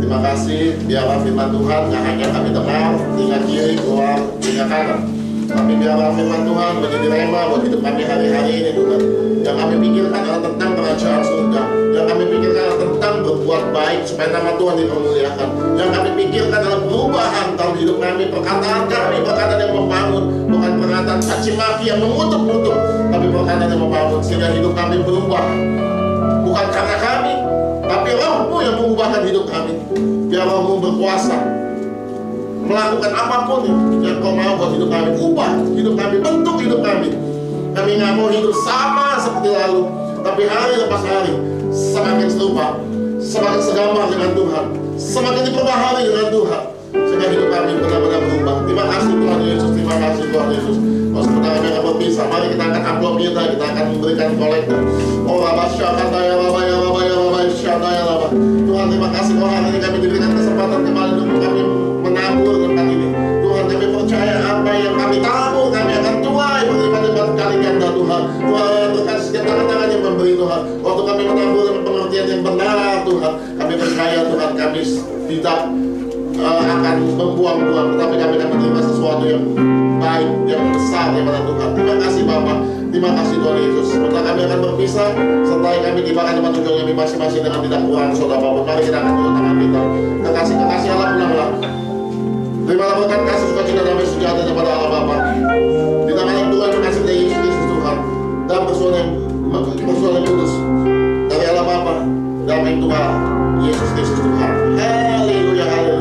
E: Terima kasih, biarlah firman Tuhan yang hanya kami dengar telinga kiri keluar telinga kanan, tapi biarlah firman Tuhan menjadi rema buat hidup kami hari-hari ini Tuhan. Yang kami pikirkan adalah tentang kerajaan surga, yang kami pikirkan adalah tentang berbuat baik supaya nama Tuhan dipermuliakan, yang kami pikirkan adalah perubahan dalam hidup kami, perkataan yang membangun, bukan perkataan caci maki yang mengutuk-utuk, tapi perkataan yang membangun sehingga hidup kami berubah, bukan karena kami, tapi Roh-Mu yang mengubahkan hidup kami. Biar Roh-Mu berkuasa melakukan apapun yang Kau mau buat hidup kami, ubah hidup kami, bentuk hidup kami. Kami nggak mau hidup sama seperti lalu, tapi hari lepas hari semakin serupa, semakin segambar dengan Tuhan, semakin diperbaharui dengan Tuhan, sehingga hidup kami benar-benar berubah. Terima kasih Tuhan Yesus, terima kasih Tuhan Yesus. Kalau sebentar kami akan berpisah, mari kita akan amplop kita akan memberikan kolektor. Oh Rabba Syakata ya Rabba ya Rabba ya Rabba Syakata ya Rabba. Tuhan, terima kasih bahwa hari ini kami diberikan kesempatan kembali untuk kami menabur tempat ini. Tuhan, kami percaya apa yang kami tabur kami akan tuai berlipat-lipat kali ganda Tuhan. Tuhan, berkat setiap tangan-tangan yang memberi Tuhan. Waktu kami menabur dengan pengertian yang benar Tuhan, kami percaya Tuhan kami tidak akan membuang-buang, tetapi kami akan menerima sesuatu yang baik, yang besar daripada Tuhan. Terima kasih Bapa, terima kasih Tuhan Yesus. Sebentar kami akan berpisah, setelah kami tibakan tempat tujuan kami masing-masing dengan tidak kurang saudara apapun. Mari kita akan turun tangan kita. Kekasih Allah pulang-pulang. Terimalah berkat kasih sukacita damai sejahtera daripada Allah Bapa. Di tangan yang Tuhan kasih dari Yesus Kristus Tuhan dan persoalan yang kudus dari Allah Bapa, damai Tuhan Yesus Kristus Tuhan. Haleluya.